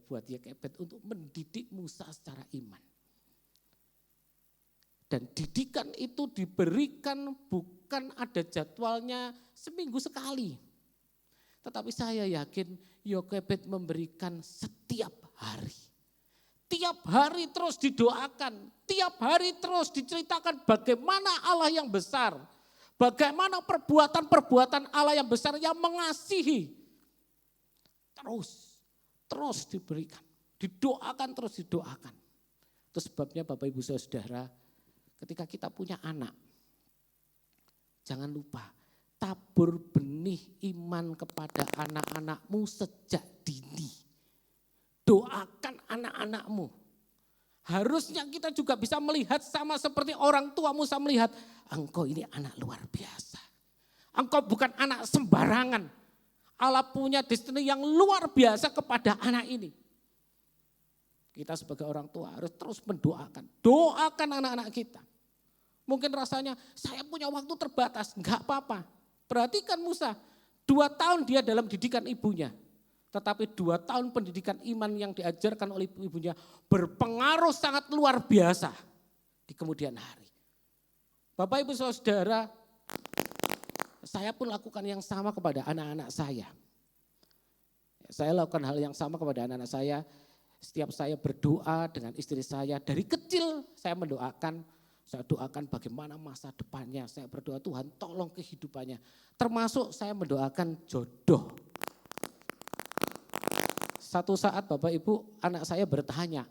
buat Yokebed untuk mendidik Musa secara iman. Dan didikan itu diberikan bukan ada jadwalnya seminggu sekali. Tetapi saya yakin Yokebed memberikan setiap hari. Tiap hari terus didoakan, tiap hari terus diceritakan bagaimana Allah yang besar. Bagaimana perbuatan-perbuatan Allah yang besar yang mengasihi. Terus diberikan, didoakan terus didoakan. Itu sebabnya Bapak Ibu Saudara, ketika kita punya anak, jangan lupa tabur benih iman kepada anak-anakmu sejak dini. Doakan anak-anakmu. Harusnya kita juga bisa melihat sama seperti orang tua Musa melihat, engkau ini anak luar biasa. Engkau bukan anak sembarangan. Allah punya destiny yang luar biasa kepada anak ini. Kita sebagai orang tua harus terus mendoakan. Doakan anak-anak kita. Mungkin rasanya saya punya waktu terbatas, enggak apa-apa. Perhatikan Musa, 2 tahun dia dalam didikan ibunya. Tetapi 2 tahun pendidikan iman yang diajarkan oleh ibunya berpengaruh sangat luar biasa di kemudian hari. Bapak Ibu Saudara, saya pun lakukan yang sama kepada anak-anak saya. Saya lakukan hal yang sama kepada anak-anak saya. Setiap saya berdoa dengan istri saya, dari kecil saya mendoakan. Saya doakan bagaimana masa depannya. Saya berdoa Tuhan tolong kehidupannya. Termasuk saya mendoakan jodoh. Satu saat Bapak Ibu anak saya bertanya,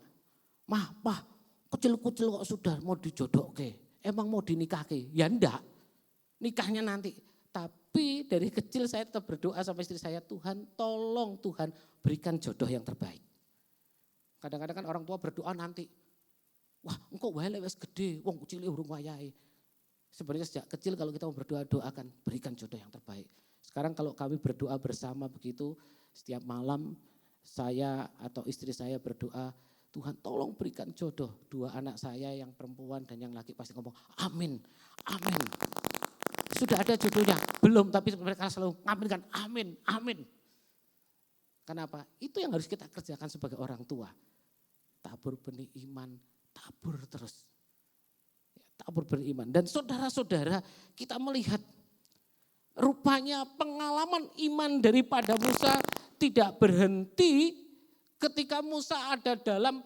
Mah, kecil-kecil kok sudah mau dijodohke? Emang mau dinikahke? Ya enggak, nikahnya nanti. Tapi dari kecil saya tetap berdoa sama istri saya, Tuhan tolong Tuhan berikan jodoh yang terbaik. Kadang-kadang kan orang tua berdoa nanti, wah engkau wae wis gede, wong kecil urung wayahe. Sebenarnya sejak kecil kalau kita mau berdoa, doakan berikan jodoh yang terbaik. Sekarang kalau kami berdoa bersama begitu, setiap malam saya atau istri saya berdoa, Tuhan tolong berikan jodoh. 2 anak saya yang perempuan dan yang laki pasti ngomong, amin, amin. Sudah ada jodohnya? Belum, tapi mereka selalu ngaminkan, amin, amin. Kenapa? Itu yang harus kita kerjakan sebagai orang tua. Tabur benih iman, tabur terus. Tabur benih iman. Dan saudara-saudara, kita melihat rupanya pengalaman iman daripada Musa tidak berhenti ketika Musa ada dalam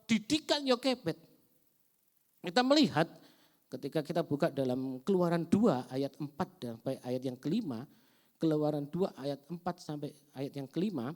didikan Yokebed. Kita melihat ketika kita buka dalam Keluaran 2 ayat 4 sampai ayat yang kelima, Keluaran 2 ayat 4 sampai ayat yang kelima,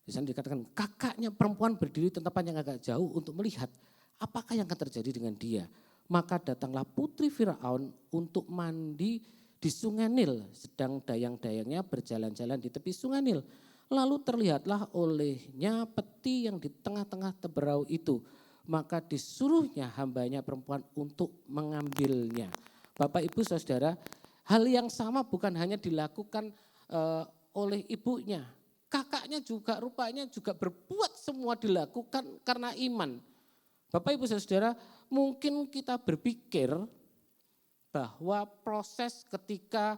di sana dikatakan kakaknya perempuan berdiri tempat yang agak jauh untuk melihat apakah yang akan terjadi dengan dia. Maka datanglah putri Firaun untuk mandi di sungai Nil, sedang dayang-dayangnya berjalan-jalan di tepi sungai Nil. Lalu terlihatlah olehnya peti yang di tengah-tengah teberau itu. Maka disuruhnya hambanya perempuan untuk mengambilnya. Bapak Ibu Saudara, hal yang sama bukan hanya dilakukan oleh ibunya. Kakaknya juga rupanya juga berbuat semua dilakukan karena iman. Bapak Ibu Saudara, mungkin kita berpikir bahwa proses ketika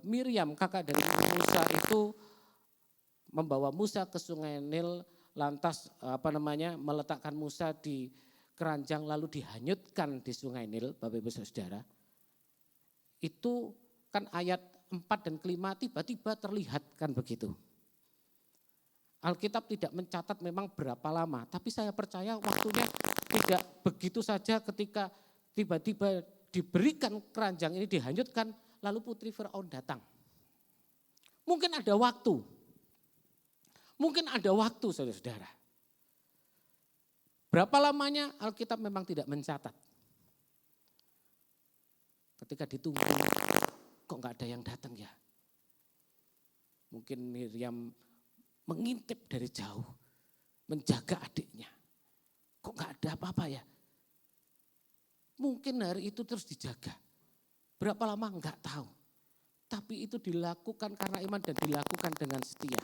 Miriam kakak dari Musa itu membawa Musa ke Sungai Nil, lantas meletakkan Musa di keranjang lalu dihanyutkan di Sungai Nil, Bapak Ibu Saudara. Itu kan ayat 4 dan kelima tiba-tiba terlihat kan begitu. Alkitab tidak mencatat memang berapa lama, tapi saya percaya waktunya tidak begitu saja ketika tiba-tiba diberikan keranjang ini dihanyutkan, lalu putri Firaun datang. Mungkin ada waktu. Mungkin ada waktu saudara-saudara. Berapa lamanya Alkitab memang tidak mencatat. Ketika ditunggu, kok nggak ada yang datang ya? Mungkin Miriam mengintip dari jauh, menjaga adiknya. Kok nggak ada apa-apa ya? Mungkin hari itu terus dijaga. Berapa lama enggak tahu. Tapi itu dilakukan karena iman dan dilakukan dengan setia.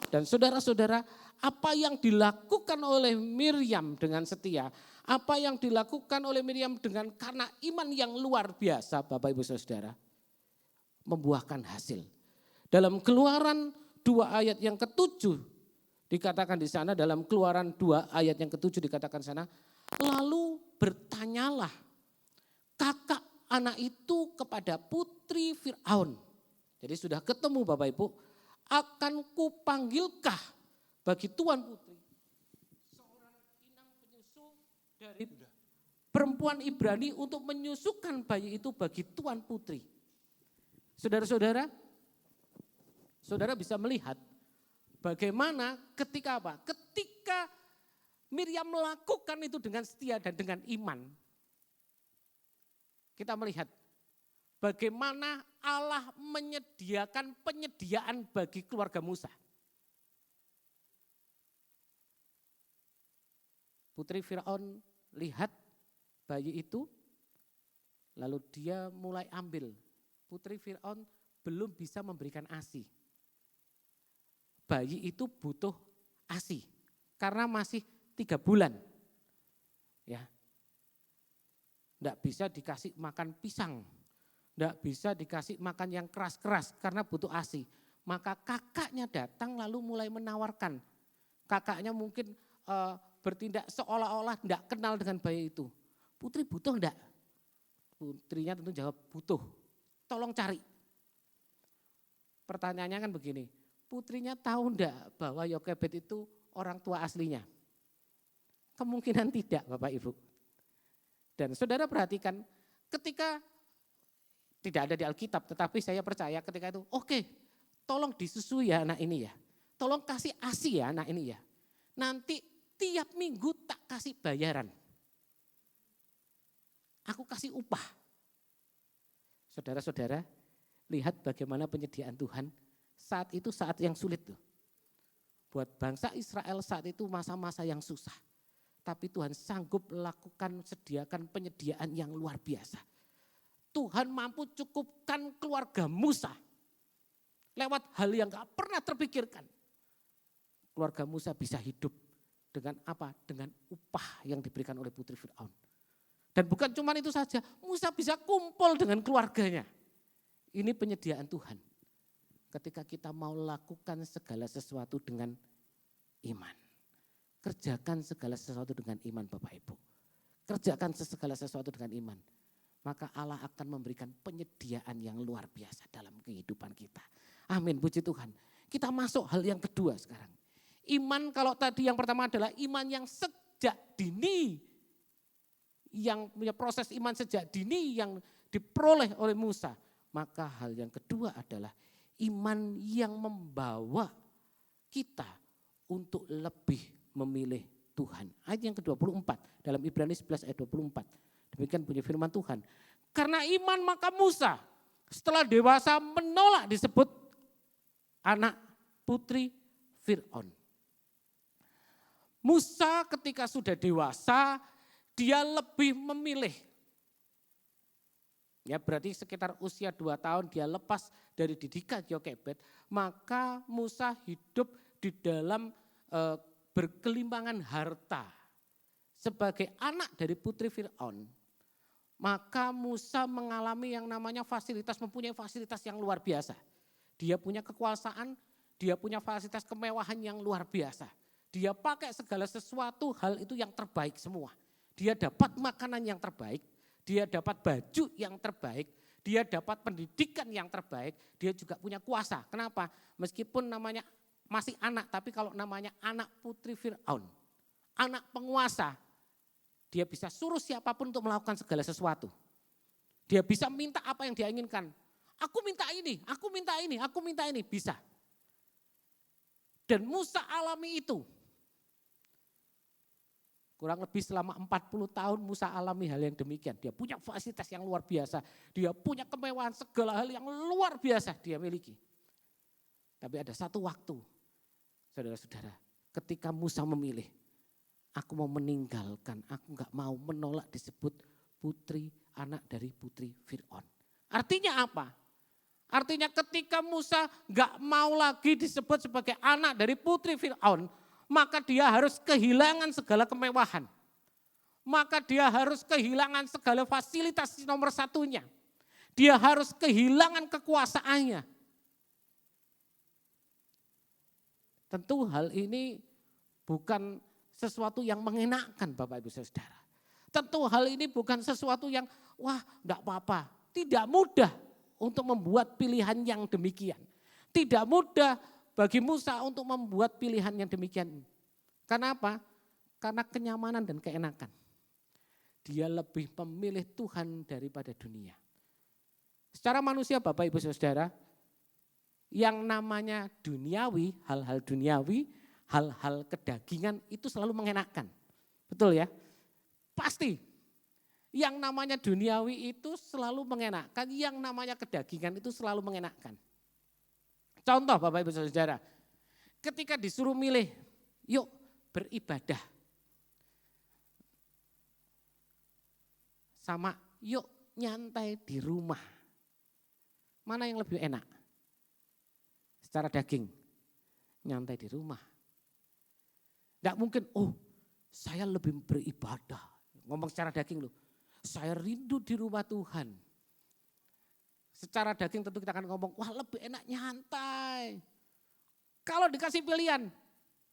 Dan saudara-saudara, apa yang dilakukan oleh Miriam dengan setia, apa yang dilakukan oleh Miriam dengan karena iman yang luar biasa, Bapak Ibu Saudara, membuahkan hasil. Dalam Keluaran 2 ayat yang ke-7 dikatakan di sana, dalam Keluaran 2 ayat yang ke-7 dikatakan sana, lalu bertanyalah kakak anak itu kepada putri Firaun. Jadi sudah ketemu Bapak Ibu, akan kupanggilkah bagi tuan putri seorang inang penyusu dari perempuan Ibrani untuk menyusukan bayi itu bagi tuan putri. Saudara-saudara, saudara bisa melihat bagaimana ketika apa? Ketika Miriam melakukan itu dengan setia dan dengan iman. Kita melihat bagaimana Allah menyediakan penyediaan bagi keluarga Musa. Putri Firaun lihat bayi itu, lalu dia mulai ambil. Putri Firaun belum bisa memberikan ASI. Bayi itu butuh ASI karena masih 3 bulan. Ya. Enggak bisa dikasih makan pisang. Enggak bisa dikasih makan yang keras-keras karena butuh ASI. Maka kakaknya datang lalu mulai menawarkan. Kakaknya mungkin bertindak seolah-olah enggak kenal dengan bayi itu. Putri butuh enggak? Putrinya tentu jawab butuh. Tolong cari. Pertanyaannya kan begini. Putrinya tahu enggak bahwa Yokebed itu orang tua aslinya? Kemungkinan tidak Bapak Ibu. Dan saudara perhatikan ketika tidak ada di Alkitab, tetapi saya percaya ketika itu, oke, tolong disusui ya anak ini ya. Tolong kasih ASI ya anak ini ya. Nanti tiap minggu tak kasih bayaran. Aku kasih upah. Saudara-saudara, lihat bagaimana penyediaan Tuhan saat itu saat yang sulit tuh. Buat bangsa Israel saat itu masa-masa yang susah. Tapi Tuhan sanggup lakukan, sediakan penyediaan yang luar biasa. Tuhan mampu cukupkan keluarga Musa. Lewat hal yang gak pernah terpikirkan. Keluarga Musa bisa hidup dengan apa? Dengan upah yang diberikan oleh putri Firaun. Dan bukan cuma itu saja, Musa bisa kumpul dengan keluarganya. Ini penyediaan Tuhan. Ketika kita mau lakukan segala sesuatu dengan iman. Kerjakan segala sesuatu dengan iman Bapak Ibu. Kerjakan segala sesuatu dengan iman. Maka Allah akan memberikan penyediaan yang luar biasa dalam kehidupan kita. Amin, puji Tuhan. Kita masuk hal yang kedua sekarang. Iman kalau tadi yang pertama adalah iman yang sejak dini. Yang punya proses iman sejak dini yang diperoleh oleh Musa. Maka hal yang kedua adalah iman yang membawa kita untuk lebih memilih Tuhan. Ayat yang ke-24 dalam Ibrani 11 ayat 24. Demikian bunyi firman Tuhan. Karena iman maka Musa setelah dewasa menolak disebut anak putri Firaun. Musa ketika sudah dewasa dia lebih memilih. Ya berarti sekitar usia 2 tahun dia lepas dari didikan Yokebed. Maka Musa hidup di dalam berkelimpangan harta. sebagai anak dari putri Fir'aun, maka Musa mengalami yang namanya mempunyai fasilitas yang luar biasa. Dia punya kekuasaan, dia punya fasilitas kemewahan yang luar biasa. Dia pakai segala sesuatu hal itu yang terbaik semua. Dia dapat makanan yang terbaik, dia dapat baju yang terbaik, dia dapat pendidikan yang terbaik, dia juga punya kuasa. Kenapa? Meskipun namanya masih anak, tapi kalau namanya anak putri Fir'aun, anak penguasa, dia bisa suruh siapapun untuk melakukan segala sesuatu. Dia bisa minta apa yang dia inginkan. Aku minta ini, aku minta ini, aku minta ini, bisa. Dan Musa alami itu. Kurang lebih selama 40 tahun Musa alami hal yang demikian. Dia punya fasilitas yang luar biasa. Dia punya kemewahan, segala hal yang luar biasa dia miliki. Tapi ada satu waktu, saudara-saudara, ketika Musa memilih, aku mau meninggalkan, aku gak mau menolak disebut putri, anak dari putri Fir'aun. Artinya apa? Artinya ketika Musa gak mau lagi disebut sebagai anak dari putri Fir'aun, maka dia harus kehilangan segala kemewahan. Maka dia harus kehilangan segala fasilitas nomor satunya. Dia harus kehilangan kekuasaannya. Tentu hal ini bukan sesuatu yang mengenakkan Bapak Ibu Saudara. Tentu hal ini bukan sesuatu yang wah enggak apa-apa. Tidak mudah untuk membuat pilihan yang demikian. Tidak mudah bagi Musa untuk membuat pilihan yang demikian. Karena apa? Karena kenyamanan dan keenakan. Dia lebih memilih Tuhan daripada dunia. Secara manusia Bapak Ibu Saudara, yang namanya duniawi, hal-hal duniawi, hal-hal kedagingan itu selalu mengenakan. Betul ya? Pasti. Yang namanya duniawi itu selalu mengenakan, yang namanya kedagingan itu selalu mengenakan. Contoh Bapak Ibu Saudara, ketika disuruh milih, yuk beribadah. Sama yuk nyantai di rumah. Mana yang lebih enak? Secara daging, nyantai di rumah. Tidak mungkin, saya lebih beribadah. Ngomong secara daging loh, saya rindu di rumah Tuhan. Secara daging tentu kita akan ngomong, wah lebih enak nyantai. Kalau dikasih pilihan,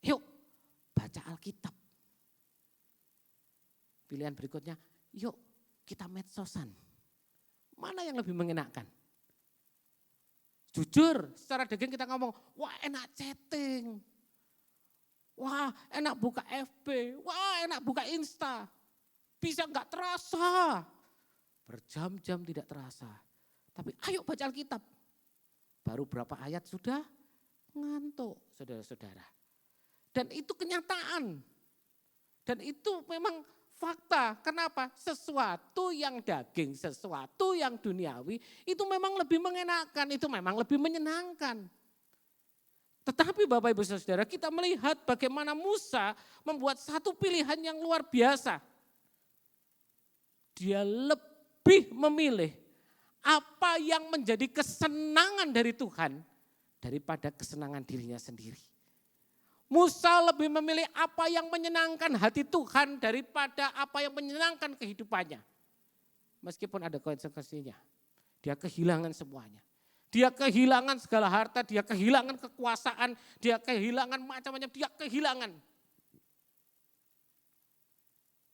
yuk baca Alkitab. Pilihan berikutnya, yuk kita medsosan. Mana yang lebih mengenakan? Jujur, secara daging kita ngomong, wah enak chatting. Wah enak buka FB, wah enak buka Insta. Bisa enggak terasa. Berjam-jam tidak terasa. Tapi ayo baca Alkitab. Baru berapa ayat sudah ngantuk saudara-saudara. Dan itu kenyataan. Dan itu memang fakta. Kenapa? Sesuatu yang daging, sesuatu yang duniawi itu memang lebih mengenakan, itu memang lebih menyenangkan. Tetapi Bapak Ibu Saudara, kita melihat bagaimana Musa membuat satu pilihan yang luar biasa. Dia lebih memilih apa yang menjadi kesenangan dari Tuhan daripada kesenangan dirinya sendiri. Musa lebih memilih apa yang menyenangkan hati Tuhan daripada apa yang menyenangkan kehidupannya. Meskipun ada konsekuensinya, dia kehilangan semuanya. Dia kehilangan segala harta, dia kehilangan kekuasaan, dia kehilangan macam-macam, dia kehilangan.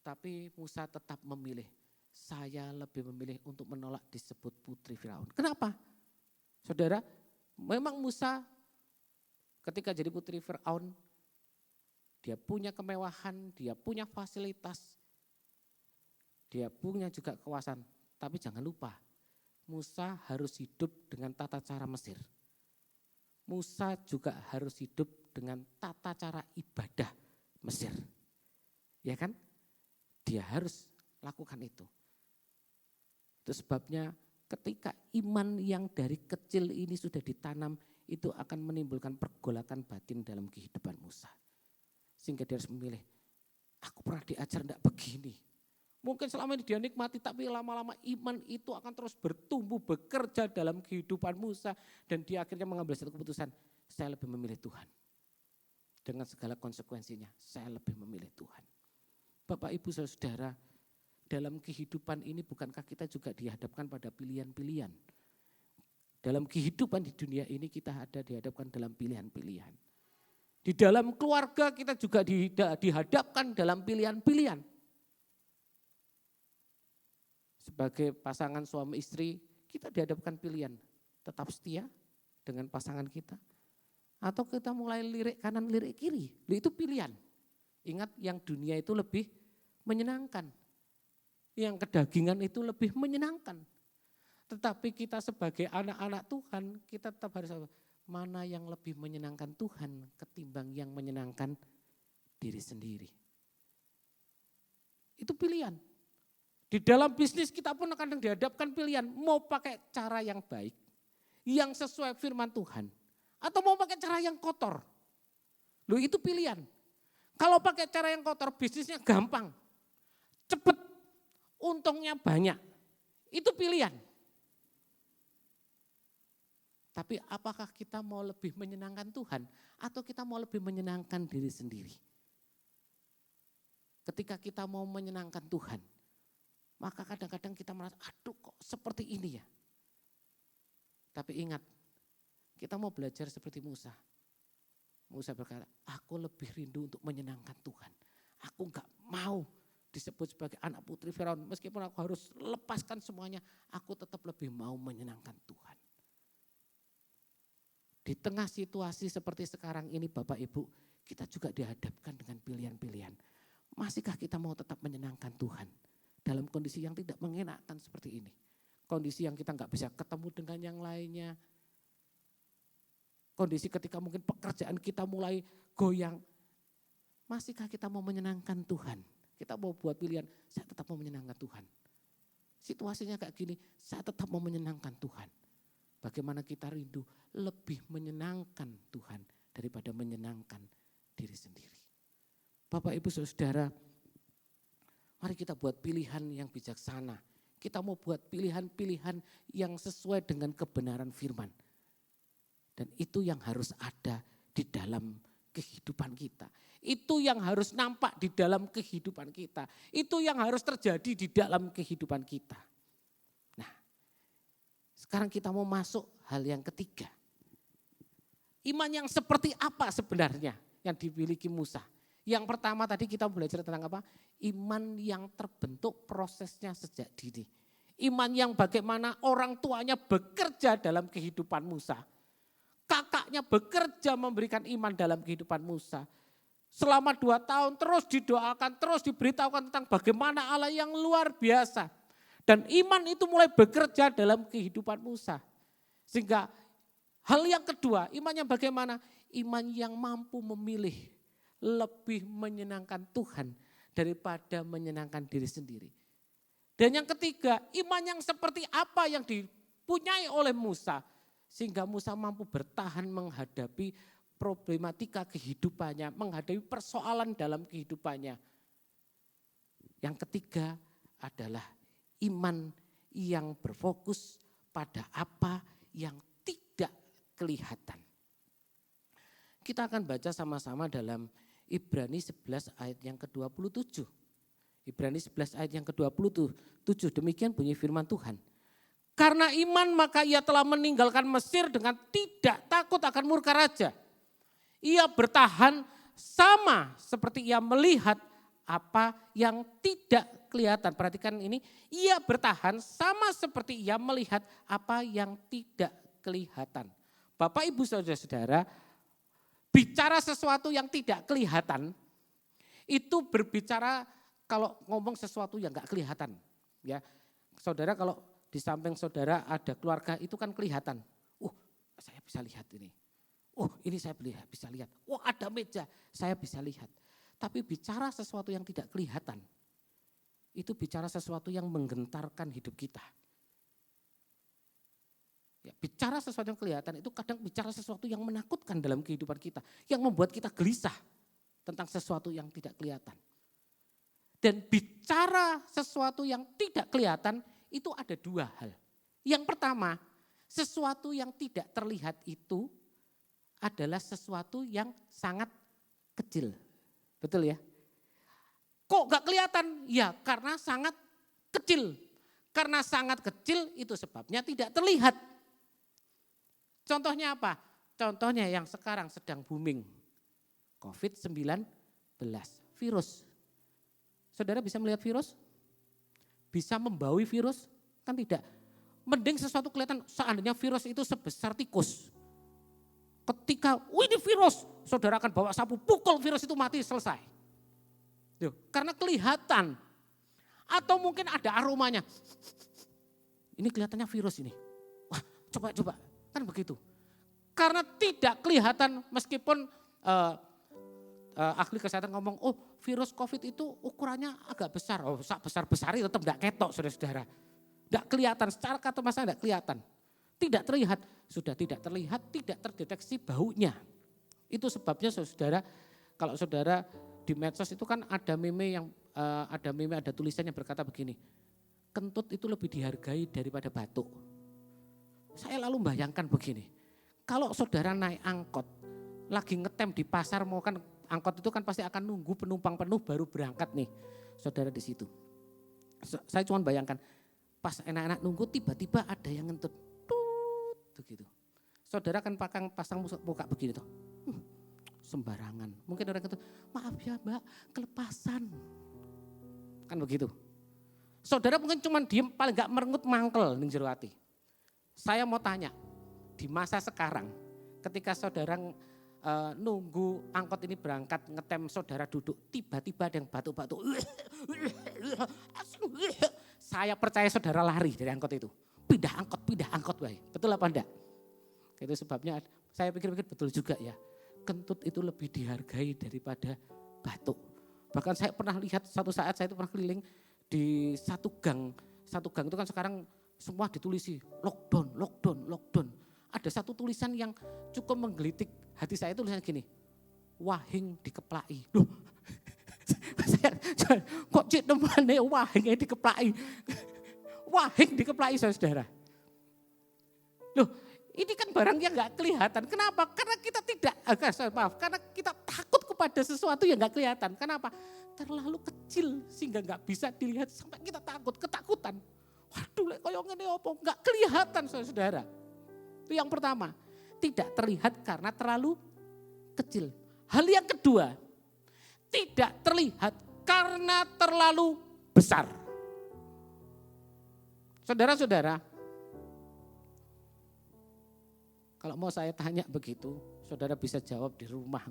Tapi Musa tetap memilih, saya lebih memilih untuk menolak disebut putri Firaun. Kenapa? Saudara, memang Musa ketika jadi putri Firaun, dia punya kemewahan, dia punya fasilitas, dia punya juga kekuasaan. Tapi jangan lupa, Musa harus hidup dengan tata cara Mesir. Musa juga harus hidup dengan tata cara ibadah Mesir. Ya kan? Dia harus lakukan itu. Itu sebabnya ketika iman yang dari kecil ini sudah ditanam, itu akan menimbulkan pergolakan batin dalam kehidupan Musa. Sehingga dia harus memilih, aku pernah diajar enggak begini. Mungkin selama ini dia nikmati, tapi lama-lama iman itu akan terus bertumbuh, bekerja dalam kehidupan Musa. Dan dia akhirnya mengambil satu keputusan, saya lebih memilih Tuhan. Dengan segala konsekuensinya, saya lebih memilih Tuhan. Bapak Ibu Saudara, dalam kehidupan ini bukankah kita juga dihadapkan pada pilihan-pilihan? Dalam kehidupan di dunia ini kita ada dihadapkan dalam pilihan-pilihan. Di dalam keluarga kita juga dihadapkan dalam pilihan-pilihan. Sebagai pasangan suami istri, kita dihadapkan pilihan. Tetap setia dengan pasangan kita. Atau kita mulai lirik kanan, lirik kiri. Itu pilihan. Ingat yang dunia itu lebih menyenangkan. Yang kedagingan itu lebih menyenangkan. Tetapi kita sebagai anak-anak Tuhan, kita tetap harus mana yang lebih menyenangkan Tuhan ketimbang yang menyenangkan diri sendiri. Itu pilihan. Di dalam bisnis kita pun kadang dihadapkan pilihan, mau pakai cara yang baik, yang sesuai firman Tuhan, atau mau pakai cara yang kotor. Loh itu pilihan. Kalau pakai cara yang kotor, bisnisnya gampang, cepat, untungnya banyak. Itu pilihan. Tapi apakah kita mau lebih menyenangkan Tuhan atau kita mau lebih menyenangkan diri sendiri? Ketika kita mau menyenangkan Tuhan, maka kadang-kadang kita merasa, aduh kok seperti ini ya. Tapi ingat, kita mau belajar seperti Musa. Musa berkata, aku lebih rindu untuk menyenangkan Tuhan. Aku enggak mau disebut sebagai anak putri Firaun. Meskipun aku harus lepaskan semuanya, aku tetap lebih mau menyenangkan Tuhan. Di tengah situasi seperti sekarang ini Bapak Ibu, kita juga dihadapkan dengan pilihan-pilihan. Masihkah kita mau tetap menyenangkan Tuhan dalam kondisi yang tidak mengenakan seperti ini? Kondisi yang kita nggak bisa ketemu dengan yang lainnya. Kondisi ketika mungkin pekerjaan kita mulai goyang. Masihkah kita mau menyenangkan Tuhan? Kita mau buat pilihan, saya tetap mau menyenangkan Tuhan. Situasinya kayak gini, saya tetap mau menyenangkan Tuhan. Bagaimana kita rindu lebih menyenangkan Tuhan daripada menyenangkan diri sendiri. Bapak Ibu Saudara, mari kita buat pilihan yang bijaksana. Kita mau buat pilihan-pilihan yang sesuai dengan kebenaran firman. Dan itu yang harus ada di dalam kehidupan kita. Itu yang harus nampak di dalam kehidupan kita. Itu yang harus terjadi di dalam kehidupan kita. Sekarang kita mau masuk hal yang ketiga. Iman yang seperti apa sebenarnya yang dimiliki Musa? Yang pertama tadi kita belajar tentang apa? Iman yang terbentuk prosesnya sejak dini. Iman yang bagaimana orang tuanya bekerja dalam kehidupan Musa. Kakaknya bekerja memberikan iman dalam kehidupan Musa. Selama 2 tahun terus didoakan, terus diberitahukan tentang bagaimana Allah yang luar biasa. Dan iman itu mulai bekerja dalam kehidupan Musa. Sehingga hal yang kedua, iman yang bagaimana? Iman yang mampu memilih lebih menyenangkan Tuhan daripada menyenangkan diri sendiri. Dan yang ketiga, iman yang seperti apa yang dipunyai oleh Musa. Sehingga Musa mampu bertahan menghadapi problematika kehidupannya, menghadapi persoalan dalam kehidupannya. Yang ketiga adalah iman yang berfokus pada apa yang tidak kelihatan. Kita akan baca sama-sama dalam Ibrani 11 ayat yang ke-27. Ibrani 11 ayat yang ke-27, demikian bunyi firman Tuhan. Karena iman maka ia telah meninggalkan Mesir dengan tidak takut akan murka raja. Ia bertahan sama seperti ia melihat apa yang tidak kelihatan. Perhatikan ini, ia bertahan sama seperti ia melihat apa yang tidak kelihatan. Bapak Ibu Saudara-saudara, bicara sesuatu yang tidak kelihatan, itu berbicara kalau ngomong sesuatu yang gak kelihatan. Ya, saudara kalau di samping saudara ada keluarga itu kan kelihatan. Saya bisa lihat ini. Ini saya bisa lihat. Ada meja, saya bisa lihat. Tapi bicara sesuatu yang tidak kelihatan, itu bicara sesuatu yang menggentarkan hidup kita. Ya, bicara sesuatu yang kelihatan itu kadang bicara sesuatu yang menakutkan dalam kehidupan kita. Yang membuat kita gelisah tentang sesuatu yang tidak kelihatan. Dan bicara sesuatu yang tidak kelihatan itu ada 2 hal. Yang pertama, sesuatu yang tidak terlihat itu adalah sesuatu yang sangat kecil. Betul ya? Kok gak kelihatan? Ya karena sangat kecil. Karena sangat kecil itu sebabnya tidak terlihat. Contohnya apa? Contohnya yang sekarang sedang booming. COVID-19, virus. Saudara bisa melihat virus? Bisa membawi virus? Kan tidak. Mending sesuatu kelihatan seandainya virus itu sebesar tikus. Ketika, ini virus, saudara akan bawa sapu, pukul virus itu mati, selesai. Tuh, karena kelihatan. Atau mungkin ada aromanya. Ini kelihatannya virus ini. Wah, coba. Kan begitu. Karena tidak kelihatan meskipun ahli kesehatan ngomong, oh virus COVID itu ukurannya agak besar. Oh besar-besar itu tetap tidak ketok saudara-saudara. Tidak kelihatan, secara kata masa tidak kelihatan. Tidak terlihat, sudah tidak terlihat, tidak terdeteksi baunya. Itu sebabnya saudara, kalau saudara di medsos itu kan ada meme ada tulisan yang berkata begini, kentut itu lebih dihargai daripada batuk. Saya lalu bayangkan begini, kalau saudara naik angkot, lagi ngetem di pasar mau kan angkot itu kan pasti akan nunggu penumpang penuh baru berangkat nih, saudara di situ. Saya cuma bayangkan, pas enak-enak nunggu tiba-tiba ada yang ngentut, tuh gitu. Saudara kan pasang muka begini tuh, sembarangan. Mungkin orang itu, maaf ya mbak, kelepasan. Kan begitu. Saudara mungkin cuma diem, paling gak merengut mangkel ning jero ati. Saya mau tanya, di masa sekarang ketika saudara nunggu angkot ini berangkat, ngetem saudara duduk, tiba-tiba ada yang batuk-batuk. Saya percaya saudara lari dari angkot itu. Pindah angkot baik. Betul apa enggak? Itu sebabnya saya pikir-pikir betul juga ya. Kentut itu lebih dihargai daripada batuk. Bahkan saya pernah lihat satu saat saya itu pernah keliling di satu gang itu kan sekarang semua ditulisi lockdown. Ada satu tulisan yang cukup menggelitik hati saya, tulisan gini, wahing dikeplai. Loh, kok cik temane wahing dikeplai. Wahing dikeplai saudara. Loh, ini kan barang yang gak kelihatan. Kenapa? Karena kita karena kita takut kepada sesuatu yang gak kelihatan. Kenapa? Terlalu kecil sehingga gak bisa dilihat sampai kita ketakutan. Waduh, koyo ngene opo? Gak kelihatan saudara. Itu yang pertama, tidak terlihat karena terlalu kecil. Hal yang kedua, tidak terlihat karena terlalu besar. Saudara-saudara, kalau mau saya tanya begitu, saudara bisa jawab di rumah.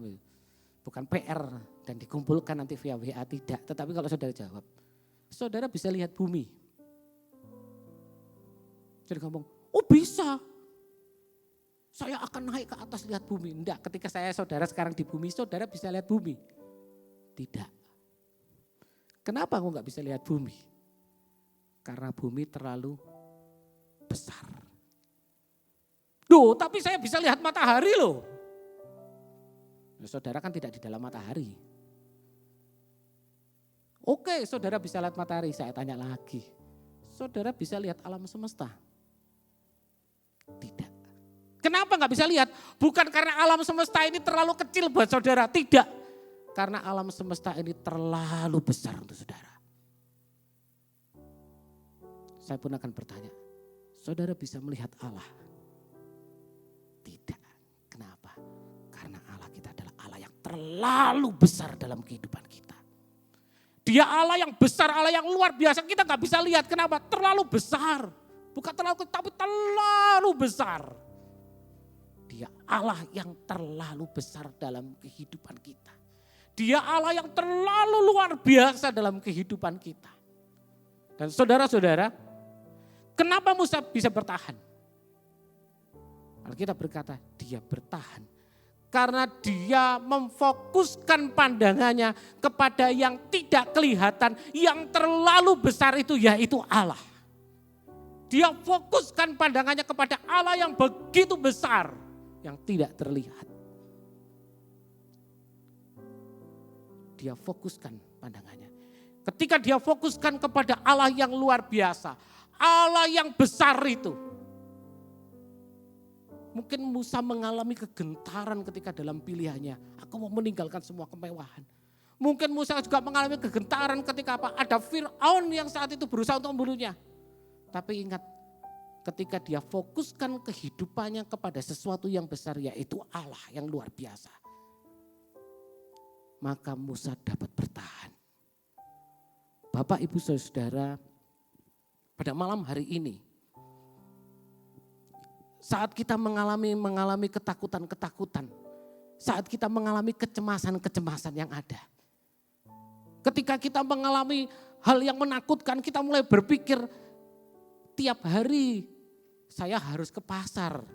Bukan PR dan dikumpulkan nanti via WA, tidak. Tetapi kalau saudara jawab, saudara bisa lihat bumi. Jadi ngomong, oh bisa. Saya akan naik ke atas lihat bumi. Enggak, ketika saudara sekarang di bumi, saudara bisa lihat bumi. Tidak. Kenapa kok gak bisa lihat bumi? Karena bumi terlalu besar. Loh, tapi saya bisa lihat matahari loh. Nah, saudara kan tidak di dalam matahari. Oke, saudara bisa lihat matahari, saya tanya lagi. Saudara bisa lihat alam semesta? Tidak. Kenapa gak bisa lihat? Bukan karena alam semesta ini terlalu kecil buat saudara, tidak. Karena alam semesta ini terlalu besar untuk saudara. Saya pun akan bertanya, saudara bisa melihat Allah? Tidak. Kenapa? Karena Allah kita adalah Allah yang terlalu besar dalam kehidupan kita. Dia Allah yang besar, Allah yang luar biasa, kita gak bisa lihat. Kenapa? Terlalu besar. Bukan terlalu kecil, tapi terlalu besar. Dia Allah yang terlalu besar dalam kehidupan kita. Dia Allah yang terlalu luar biasa dalam kehidupan kita. Dan saudara-saudara, kenapa Musa bisa bertahan? Alkitab berkata dia bertahan karena dia memfokuskan pandangannya kepada yang tidak kelihatan, yang terlalu besar itu yaitu Allah. Dia fokuskan pandangannya kepada Allah yang begitu besar, yang tidak terlihat. Dia fokuskan pandangannya. Ketika dia fokuskan kepada Allah yang luar biasa, Allah yang besar itu. Mungkin Musa mengalami kegentaran ketika dalam pilihannya. Aku mau meninggalkan semua kemewahan. Mungkin Musa juga mengalami kegentaran ketika apa? Ada Fir'aun yang saat itu berusaha untuk membunuhnya. Tapi ingat, ketika dia fokuskan kehidupannya kepada sesuatu yang besar, yaitu Allah yang luar biasa, maka Musa dapat bertahan. Bapak, Ibu, Saudara, pada malam hari ini, saat kita mengalami ketakutan-ketakutan, saat kita mengalami kecemasan-kecemasan yang ada, ketika kita mengalami hal yang menakutkan, kita mulai berpikir, tiap hari saya harus ke pasar.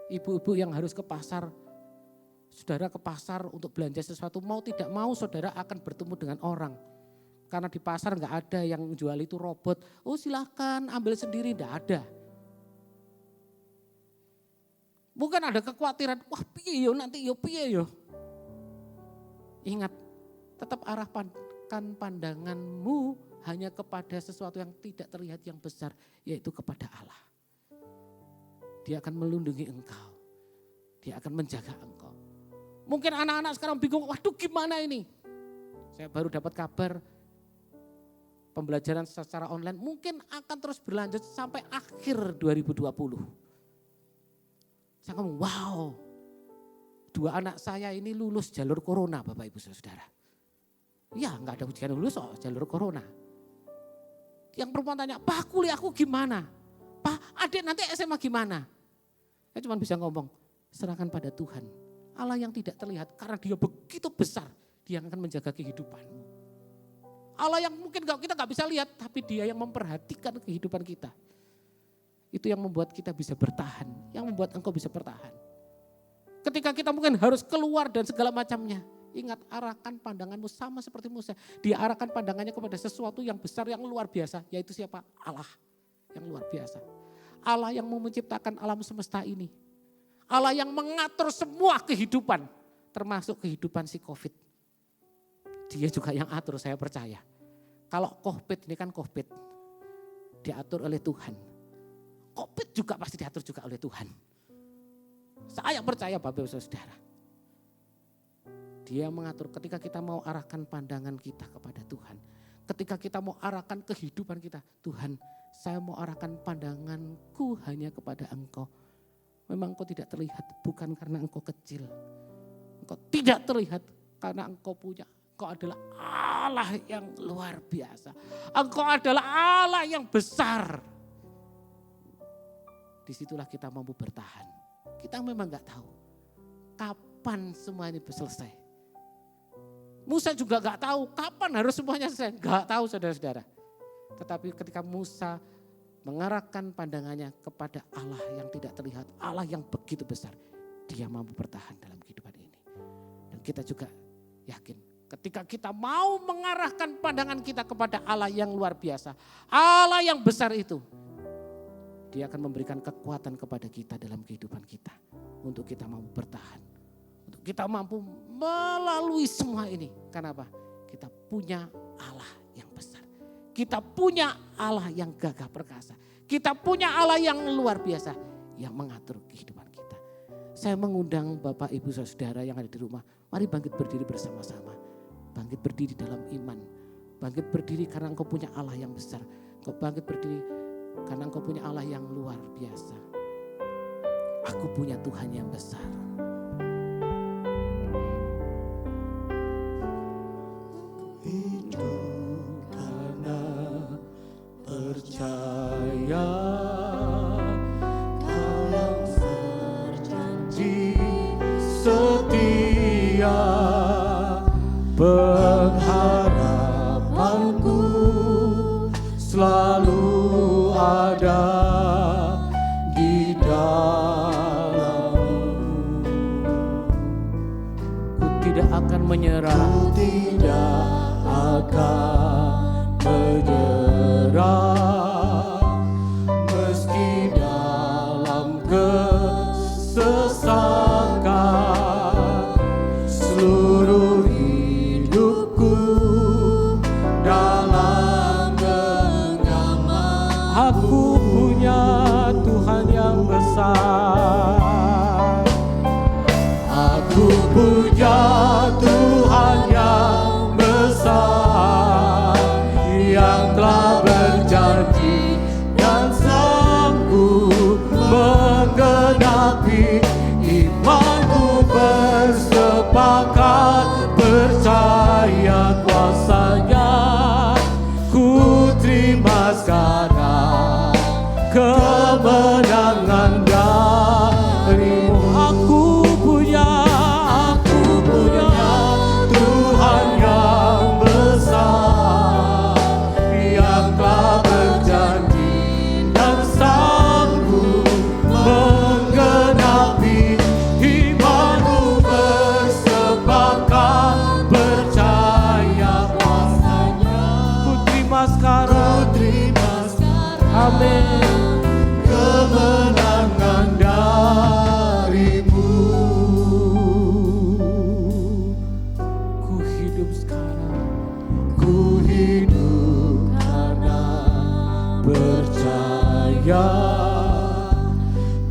Ibu-ibu yang harus ke pasar, saudara ke pasar untuk belanja sesuatu, mau tidak mau saudara akan bertemu dengan orang. Karena di pasar nggak ada yang jual itu robot. Oh silahkan ambil sendiri, nggak ada. Bukan ada kekhawatiran, wah piye yo nanti yo piye yo. Ingat, tetap arahkan pandanganmu hanya kepada sesuatu yang tidak terlihat yang besar, yaitu kepada Allah. Dia akan melindungi engkau. Dia akan menjaga engkau. Mungkin anak-anak sekarang bingung, waduh gimana ini? Saya baru dapat kabar pembelajaran secara online mungkin akan terus berlanjut sampai akhir 2020. Saya ngomong, wow, 2 anak saya ini lulus jalur corona Bapak Ibu Saudara. Ya nggak ada ujian lulus jalur corona. Yang perempuan tanya, Pak kuliahku gimana? Pak adik nanti SMA gimana? Saya cuma bisa ngomong, serahkan pada Tuhan. Allah yang tidak terlihat karena dia begitu besar, dia akan menjaga kehidupanmu. Allah yang mungkin kita gak bisa lihat, tapi dia yang memperhatikan kehidupan kita. Itu yang membuat kita bisa bertahan, yang membuat engkau bisa bertahan. Ketika kita mungkin harus keluar dan segala macamnya, ingat arahkan pandanganmu sama seperti Musa. Dia arahkan pandangannya kepada sesuatu yang besar, yang luar biasa, yaitu siapa? Allah yang luar biasa. Allah yang menciptakan alam semesta ini. Allah yang mengatur semua kehidupan, termasuk kehidupan si COVID. Dia juga yang atur, saya percaya. Kalau COVID ini kan COVID, diatur oleh Tuhan. COVID juga pasti diatur juga oleh Tuhan. Saya percaya Bapak Ibu Saudara. Dia mengatur ketika kita mau arahkan pandangan kita kepada Tuhan. Ketika kita mau arahkan kehidupan kita, Tuhan saya mau arahkan pandanganku hanya kepada Engkau. Memang Engkau tidak terlihat bukan karena Engkau kecil. Engkau tidak terlihat karena Engkau punya. Engkau adalah Allah yang luar biasa. Engkau adalah Allah yang besar. Disitulah kita mampu bertahan. Kita memang gak tahu kapan semua ini selesai. Musa juga gak tahu kapan harus semuanya selesai. Gak tahu saudara-saudara. Tetapi ketika Musa mengarahkan pandangannya kepada Allah yang tidak terlihat. Allah yang begitu besar. Dia mampu bertahan dalam kehidupan ini. Dan kita juga yakin. Ketika kita mau mengarahkan pandangan kita kepada Allah yang luar biasa. Allah yang besar itu. Dia akan memberikan kekuatan kepada kita dalam kehidupan kita. Untuk kita mampu bertahan. Untuk kita mampu melalui semua ini. Kenapa? Kita punya Allah yang besar. Kita punya Allah yang gagah perkasa. Kita punya Allah yang luar biasa. Yang mengatur kehidupan kita. Saya mengundang Bapak Ibu Saudara yang ada di rumah. Mari bangkit berdiri bersama-sama. Bangkit berdiri dalam iman. Bangkit berdiri karena engkau punya Allah yang besar. Engkau bangkit berdiri karena engkau punya Allah yang luar biasa. Aku punya Tuhan yang besar.
Hidup karena percaya Kau yang berjanji setia. Pengharapanku selalu ada di dalam-Mu.
Ku tidak akan menyerah.
Ku tidak akan menyerah meski dalam kesesakan. Seluruh hidupku dalam genggaman.
Aku punya Tuhan yang besar.
Aku punya Tuhan yang besar.
kemenangan darimu. Aku punya Tuhan yang besar, yang telah berjanji dan sanggup menggenapi. Imanku bersepakat percaya kuasanya. Ku terima sekarang, amin, kemenangan darimu. Ku hidup sekarang, ku hidup karena percaya.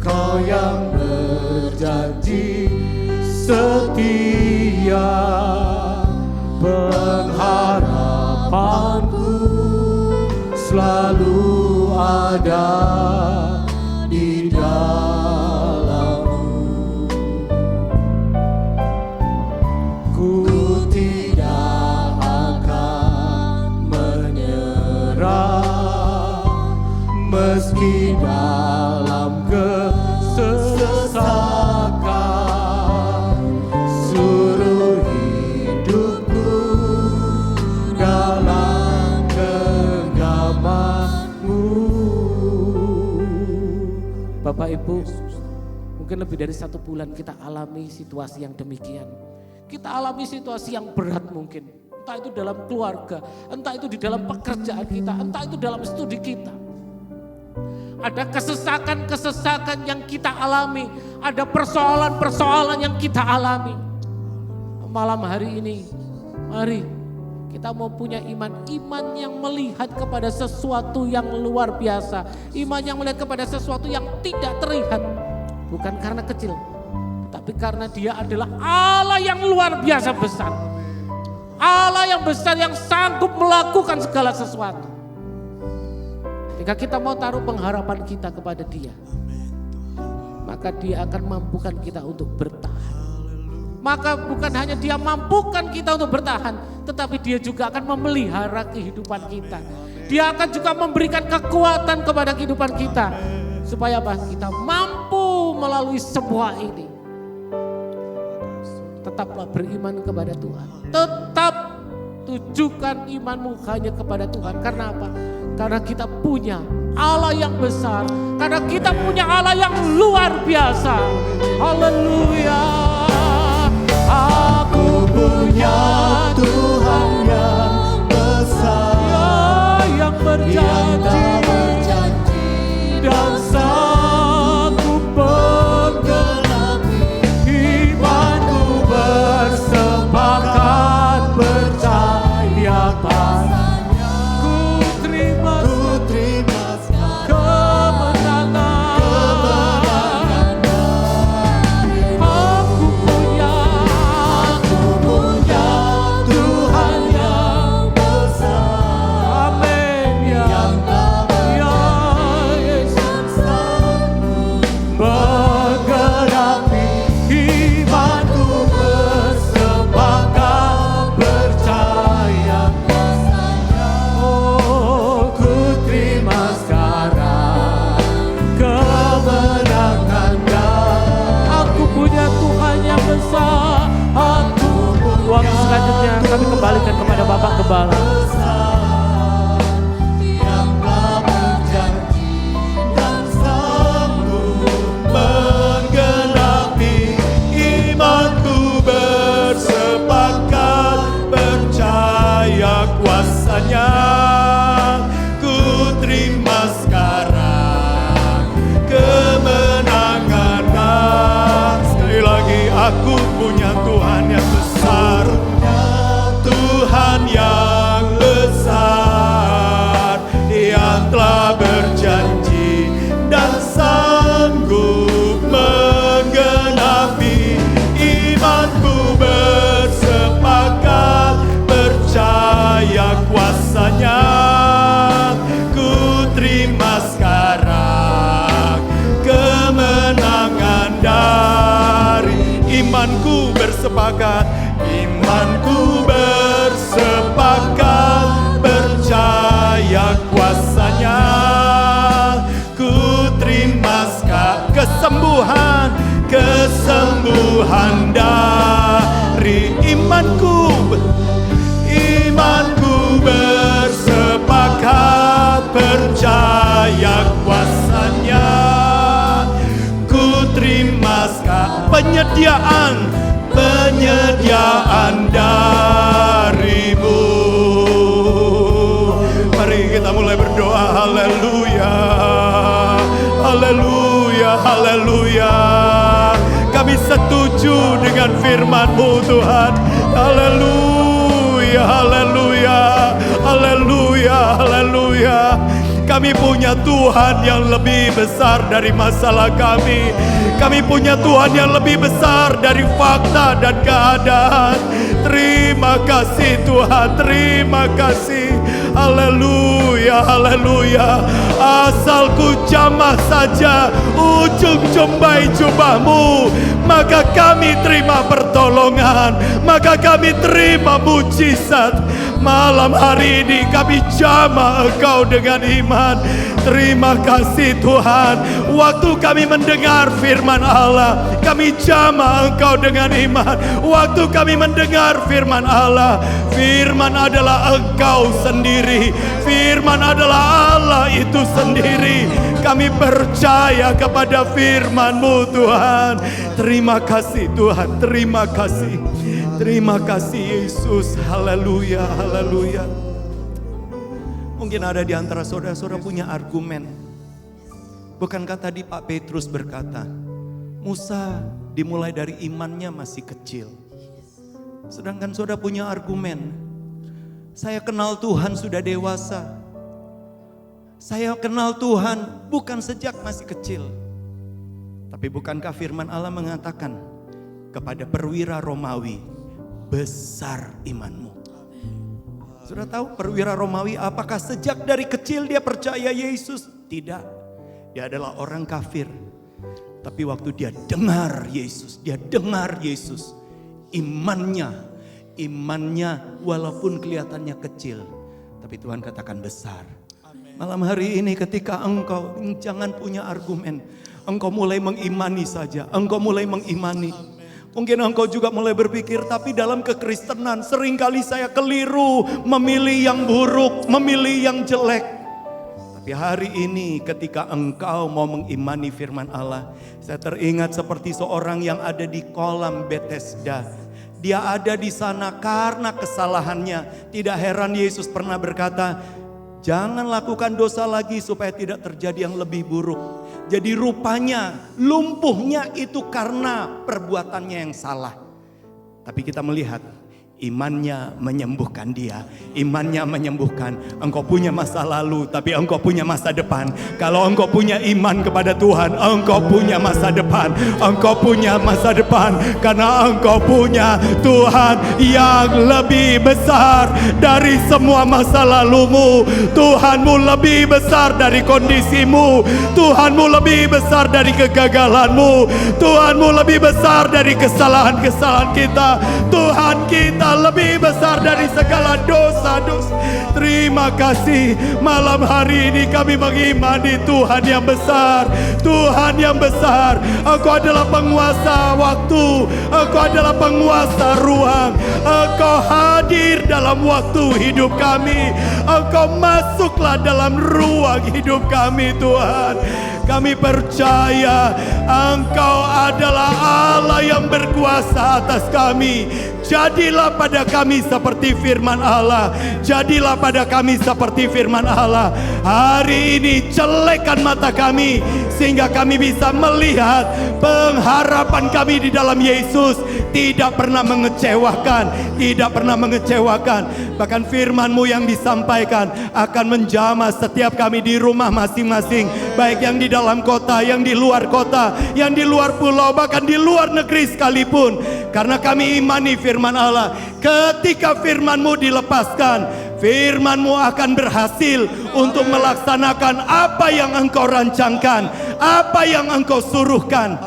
Kau yang berjanji setia, pengharapanku selalu ada di dalammu. Ku tidak akan menyerah meski dalam kesesakan. Suruh hidupku dalam genggamanmu. Bapak Ibu, mungkin lebih dari 1 bulan kita alami situasi yang demikian. Kita alami situasi yang berat mungkin. Entah itu dalam keluarga, entah itu di dalam pekerjaan kita, entah itu dalam studi kita. Ada kesesakan-kesesakan yang kita alami, ada persoalan-persoalan yang kita alami. Malam hari ini, mari kita mau punya iman yang melihat kepada sesuatu yang luar biasa. Iman yang melihat kepada sesuatu yang tidak terlihat. Bukan karena kecil, tapi karena Dia adalah Allah yang luar biasa besar. Allah yang besar yang sanggup melakukan segala sesuatu. Ketika kita mau taruh pengharapan kita kepada Dia, maka Dia akan mampukan kita untuk bertahan. Maka bukan hanya Dia mampukan kita untuk bertahan, tetapi Dia juga akan memelihara kehidupan kita. Dia akan juga memberikan kekuatan kepada kehidupan kita. Supaya apa? Kita mampu melalui semua ini. Tetaplah beriman kepada Tuhan. Tetap tujukan imanmu hanya kepada Tuhan. Karena apa? Karena kita punya Allah yang besar. Karena kita punya Allah yang luar biasa. Haleluya. Aku punya Tuhan yang besar, yang berjanji dan sanggup menggenapi. Imanku bersepakat percaya padanya. Ku terima kemenangan. Aku punya Tuhan yang besar. Amin ya Yesus. Menggenapi imanku bersepakat percaya. Oh, ku terima sekarang kemenangan. Aku punya Tuhan yang besar. Waktu selanjutnya kami kembalikan kepada Bapak Gembala.
Menggenapi imanku bersepakat percaya kuasanya. Ku terima sekarang kemenangan. Sekali lagi aku punya Tuhan yang besar, Tuhan yang besar, yang telah berjanji dan sanggup menggenapi. Imanku bersepakat percaya kuasanya. Ku terima sekarang kemenangan dari imanku bersepakat. Imanku bersepakat percaya kuasanya. Ku Tuhan dari imanku bersepakat percaya kuasanya. Ku terima penyediaan darimu. Mari kita mulai berdoa. Haleluya, haleluya, haleluya. Kami setuju dengan firman-Mu Tuhan. Haleluya, haleluya, haleluya, haleluya. Kami punya Tuhan yang lebih besar dari masalah kami. Kami punya Tuhan yang lebih besar dari fakta dan keadaan. Terima kasih Tuhan, terima kasih. Haleluya, haleluya. Asal ku jamah saja ujung jumbai jubahmu, maka kami terima pertolongan, maka kami terima mujizat. Malam hari ini kami jamah Engkau dengan iman. Terima kasih Tuhan. Waktu kami mendengar firman Allah, kami jamah Engkau dengan iman. Waktu kami mendengar firman Allah, firman adalah Engkau sendiri. Firman adalah Allah itu sendiri. Kami percaya kepada firman-Mu Tuhan. Terima kasih Tuhan, terima kasih. Terima kasih Yesus. Haleluya, haleluya. Mungkin ada di antara saudara-saudara punya argumen. Bukankah tadi Pak Petrus berkata, Musa dimulai dari imannya masih kecil. Sedangkan saudara punya argumen, saya kenal Tuhan sudah dewasa. Saya kenal Tuhan bukan sejak masih kecil. Tapi bukankah firman Allah mengatakan kepada perwira Romawi, besar imanmu. Sudah tahu perwira Romawi apakah sejak dari kecil dia percaya Yesus? Tidak. Dia adalah orang kafir. Tapi waktu dia dengar Yesus, imannya walaupun kelihatannya kecil, tapi Tuhan katakan besar. Malam hari ini ketika engkau jangan punya argumen, engkau mulai mengimani saja, engkau mulai mengimani. Mungkin engkau juga mulai berpikir, tapi dalam kekristenan seringkali saya keliru memilih yang buruk, memilih yang jelek. Tapi hari ini ketika engkau mau mengimani firman Allah, saya teringat seperti seorang yang ada di kolam Bethesda. Dia ada di sana karena kesalahannya. Tidak heran Yesus pernah berkata, jangan lakukan dosa lagi supaya tidak terjadi yang lebih buruk. Jadi rupanya lumpuhnya itu karena perbuatannya yang salah. Tapi kita melihat imannya menyembuhkan dia. Imannya menyembuhkan. Engkau punya masa lalu tapi engkau punya masa depan. Kalau engkau punya iman kepada Tuhan, engkau punya masa depan. Engkau punya masa depan karena engkau punya Tuhan yang lebih besar dari semua masa lalumu. Tuhanmu lebih besar dari kondisimu. Tuhanmu lebih besar dari kegagalanmu. Tuhanmu lebih besar dari kesalahan-kesalahan kita. Tuhan kita lebih besar dari segala dosa-dosa. Terima kasih. Malam hari ini kami mengimani Tuhan yang besar. Tuhan yang besar. Engkau adalah penguasa waktu. Engkau adalah penguasa ruang. Engkau hadir dalam waktu hidup kami. Engkau masuklah dalam ruang hidup kami Tuhan. Kami percaya Engkau adalah Allah yang berkuasa atas kami. Jadilah pada kami seperti firman Allah. Jadilah pada kami seperti firman Allah. Hari ini celekkan mata kami sehingga kami bisa melihat pengharapan kami di dalam Yesus tidak pernah mengecewakan, tidak pernah mengecewakan. Bahkan firman-Mu yang disampaikan akan menjamah setiap kami di rumah masing-masing, baik yang di dalam kota, yang di luar kota, yang di luar pulau, bahkan di luar negeri sekalipun. Karena kami imani firman Allah, ketika firman-Mu dilepaskan, firman-Mu akan berhasil untuk melaksanakan apa yang Engkau rancangkan, apa yang Engkau suruhkan.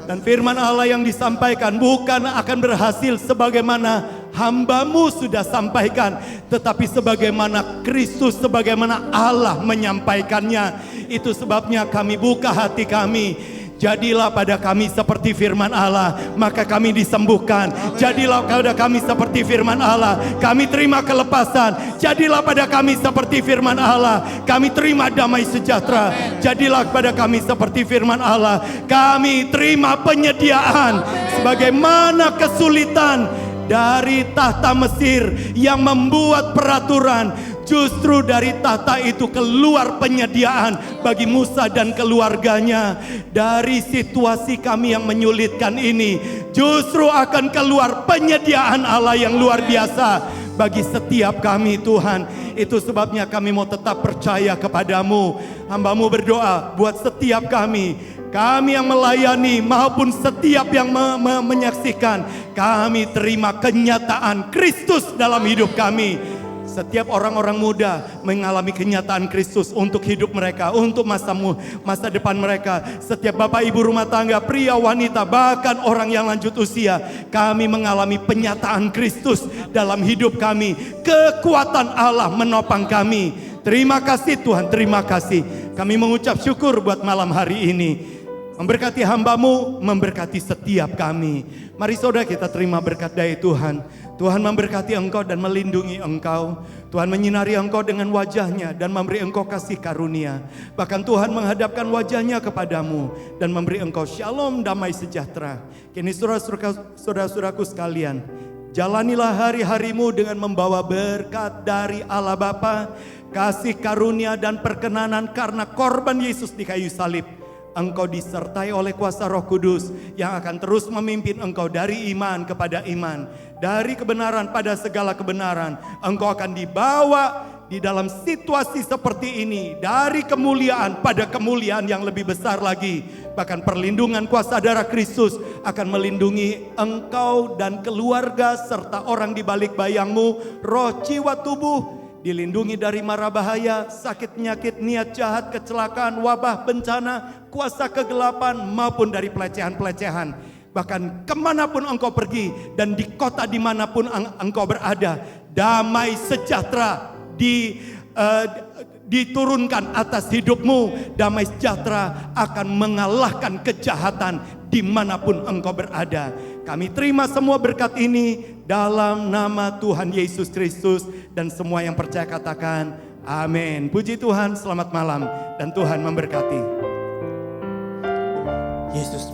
Dan firman Allah yang disampaikan bukan akan berhasil sebagaimana hamba-Mu sudah sampaikan, tetapi sebagaimana Kristus, sebagaimana Allah menyampaikannya. Itu sebabnya kami buka hati kami.
Jadilah pada kami seperti firman Allah, maka kami disembuhkan. Jadilah pada kami seperti firman Allah, kami terima kelepasan. Jadilah pada kami seperti firman Allah, kami terima damai sejahtera. Jadilah pada kami seperti firman Allah, kami terima penyediaan. Sebagaimana kesulitan dari tahta Mesir yang membuat peraturan, justru dari tahta itu keluar penyediaan bagi Musa dan keluarganya. Dari situasi kami yang menyulitkan ini, justru akan keluar penyediaan Allah yang luar biasa bagi setiap kami, Tuhan. Itu sebabnya kami mau tetap percaya kepadamu. Hamba-Mu berdoa buat setiap kami yang melayani maupun setiap yang menyaksikan. Kami terima kenyataan Kristus dalam hidup kami. Setiap orang-orang muda mengalami kenyataan Kristus untuk hidup mereka, untuk masa depan mereka. Setiap bapak ibu rumah tangga, pria, wanita, bahkan orang yang lanjut usia, kami mengalami penyataan Kristus dalam hidup kami. Kekuatan Allah menopang kami. Terima kasih Tuhan, terima kasih. Kami mengucap syukur buat malam hari ini. Memberkati hamba-Mu, memberkati setiap kami. Mari saudara kita terima berkat dari Tuhan. Tuhan memberkati engkau dan melindungi engkau. Tuhan menyinari engkau dengan wajahnya dan memberi engkau kasih karunia. Bahkan Tuhan menghadapkan wajahnya kepadamu dan memberi engkau shalom, damai sejahtera. Kini saudara-saudaraku sekalian, jalanilah hari-harimu dengan membawa berkat dari Allah Bapa, kasih karunia dan perkenanan karena korban Yesus di kayu salib. Engkau disertai oleh kuasa Roh Kudus yang akan terus memimpin engkau dari iman kepada iman, dari kebenaran pada segala kebenaran. Engkau akan dibawa di dalam situasi seperti ini, dari kemuliaan pada kemuliaan yang lebih besar lagi. Bahkan perlindungan kuasa darah Kristus akan melindungi engkau dan keluarga serta orang di balik bayangmu, roh, jiwa, tubuh. Dilindungi dari mara bahaya, sakit, penyakit, niat jahat, kecelakaan, wabah, bencana, kuasa kegelapan, maupun dari pelecehan-pelecehan. Bahkan kemanapun engkau pergi dan di kota dimanapun engkau berada, damai sejahtera diturunkan atas hidupmu. Damai sejahtera akan mengalahkan kejahatan dimanapun engkau berada. Kami terima semua berkat ini dalam nama Tuhan Yesus Kristus, dan semua yang percaya katakan amin. Puji Tuhan, selamat malam dan Tuhan memberkati.
Yesus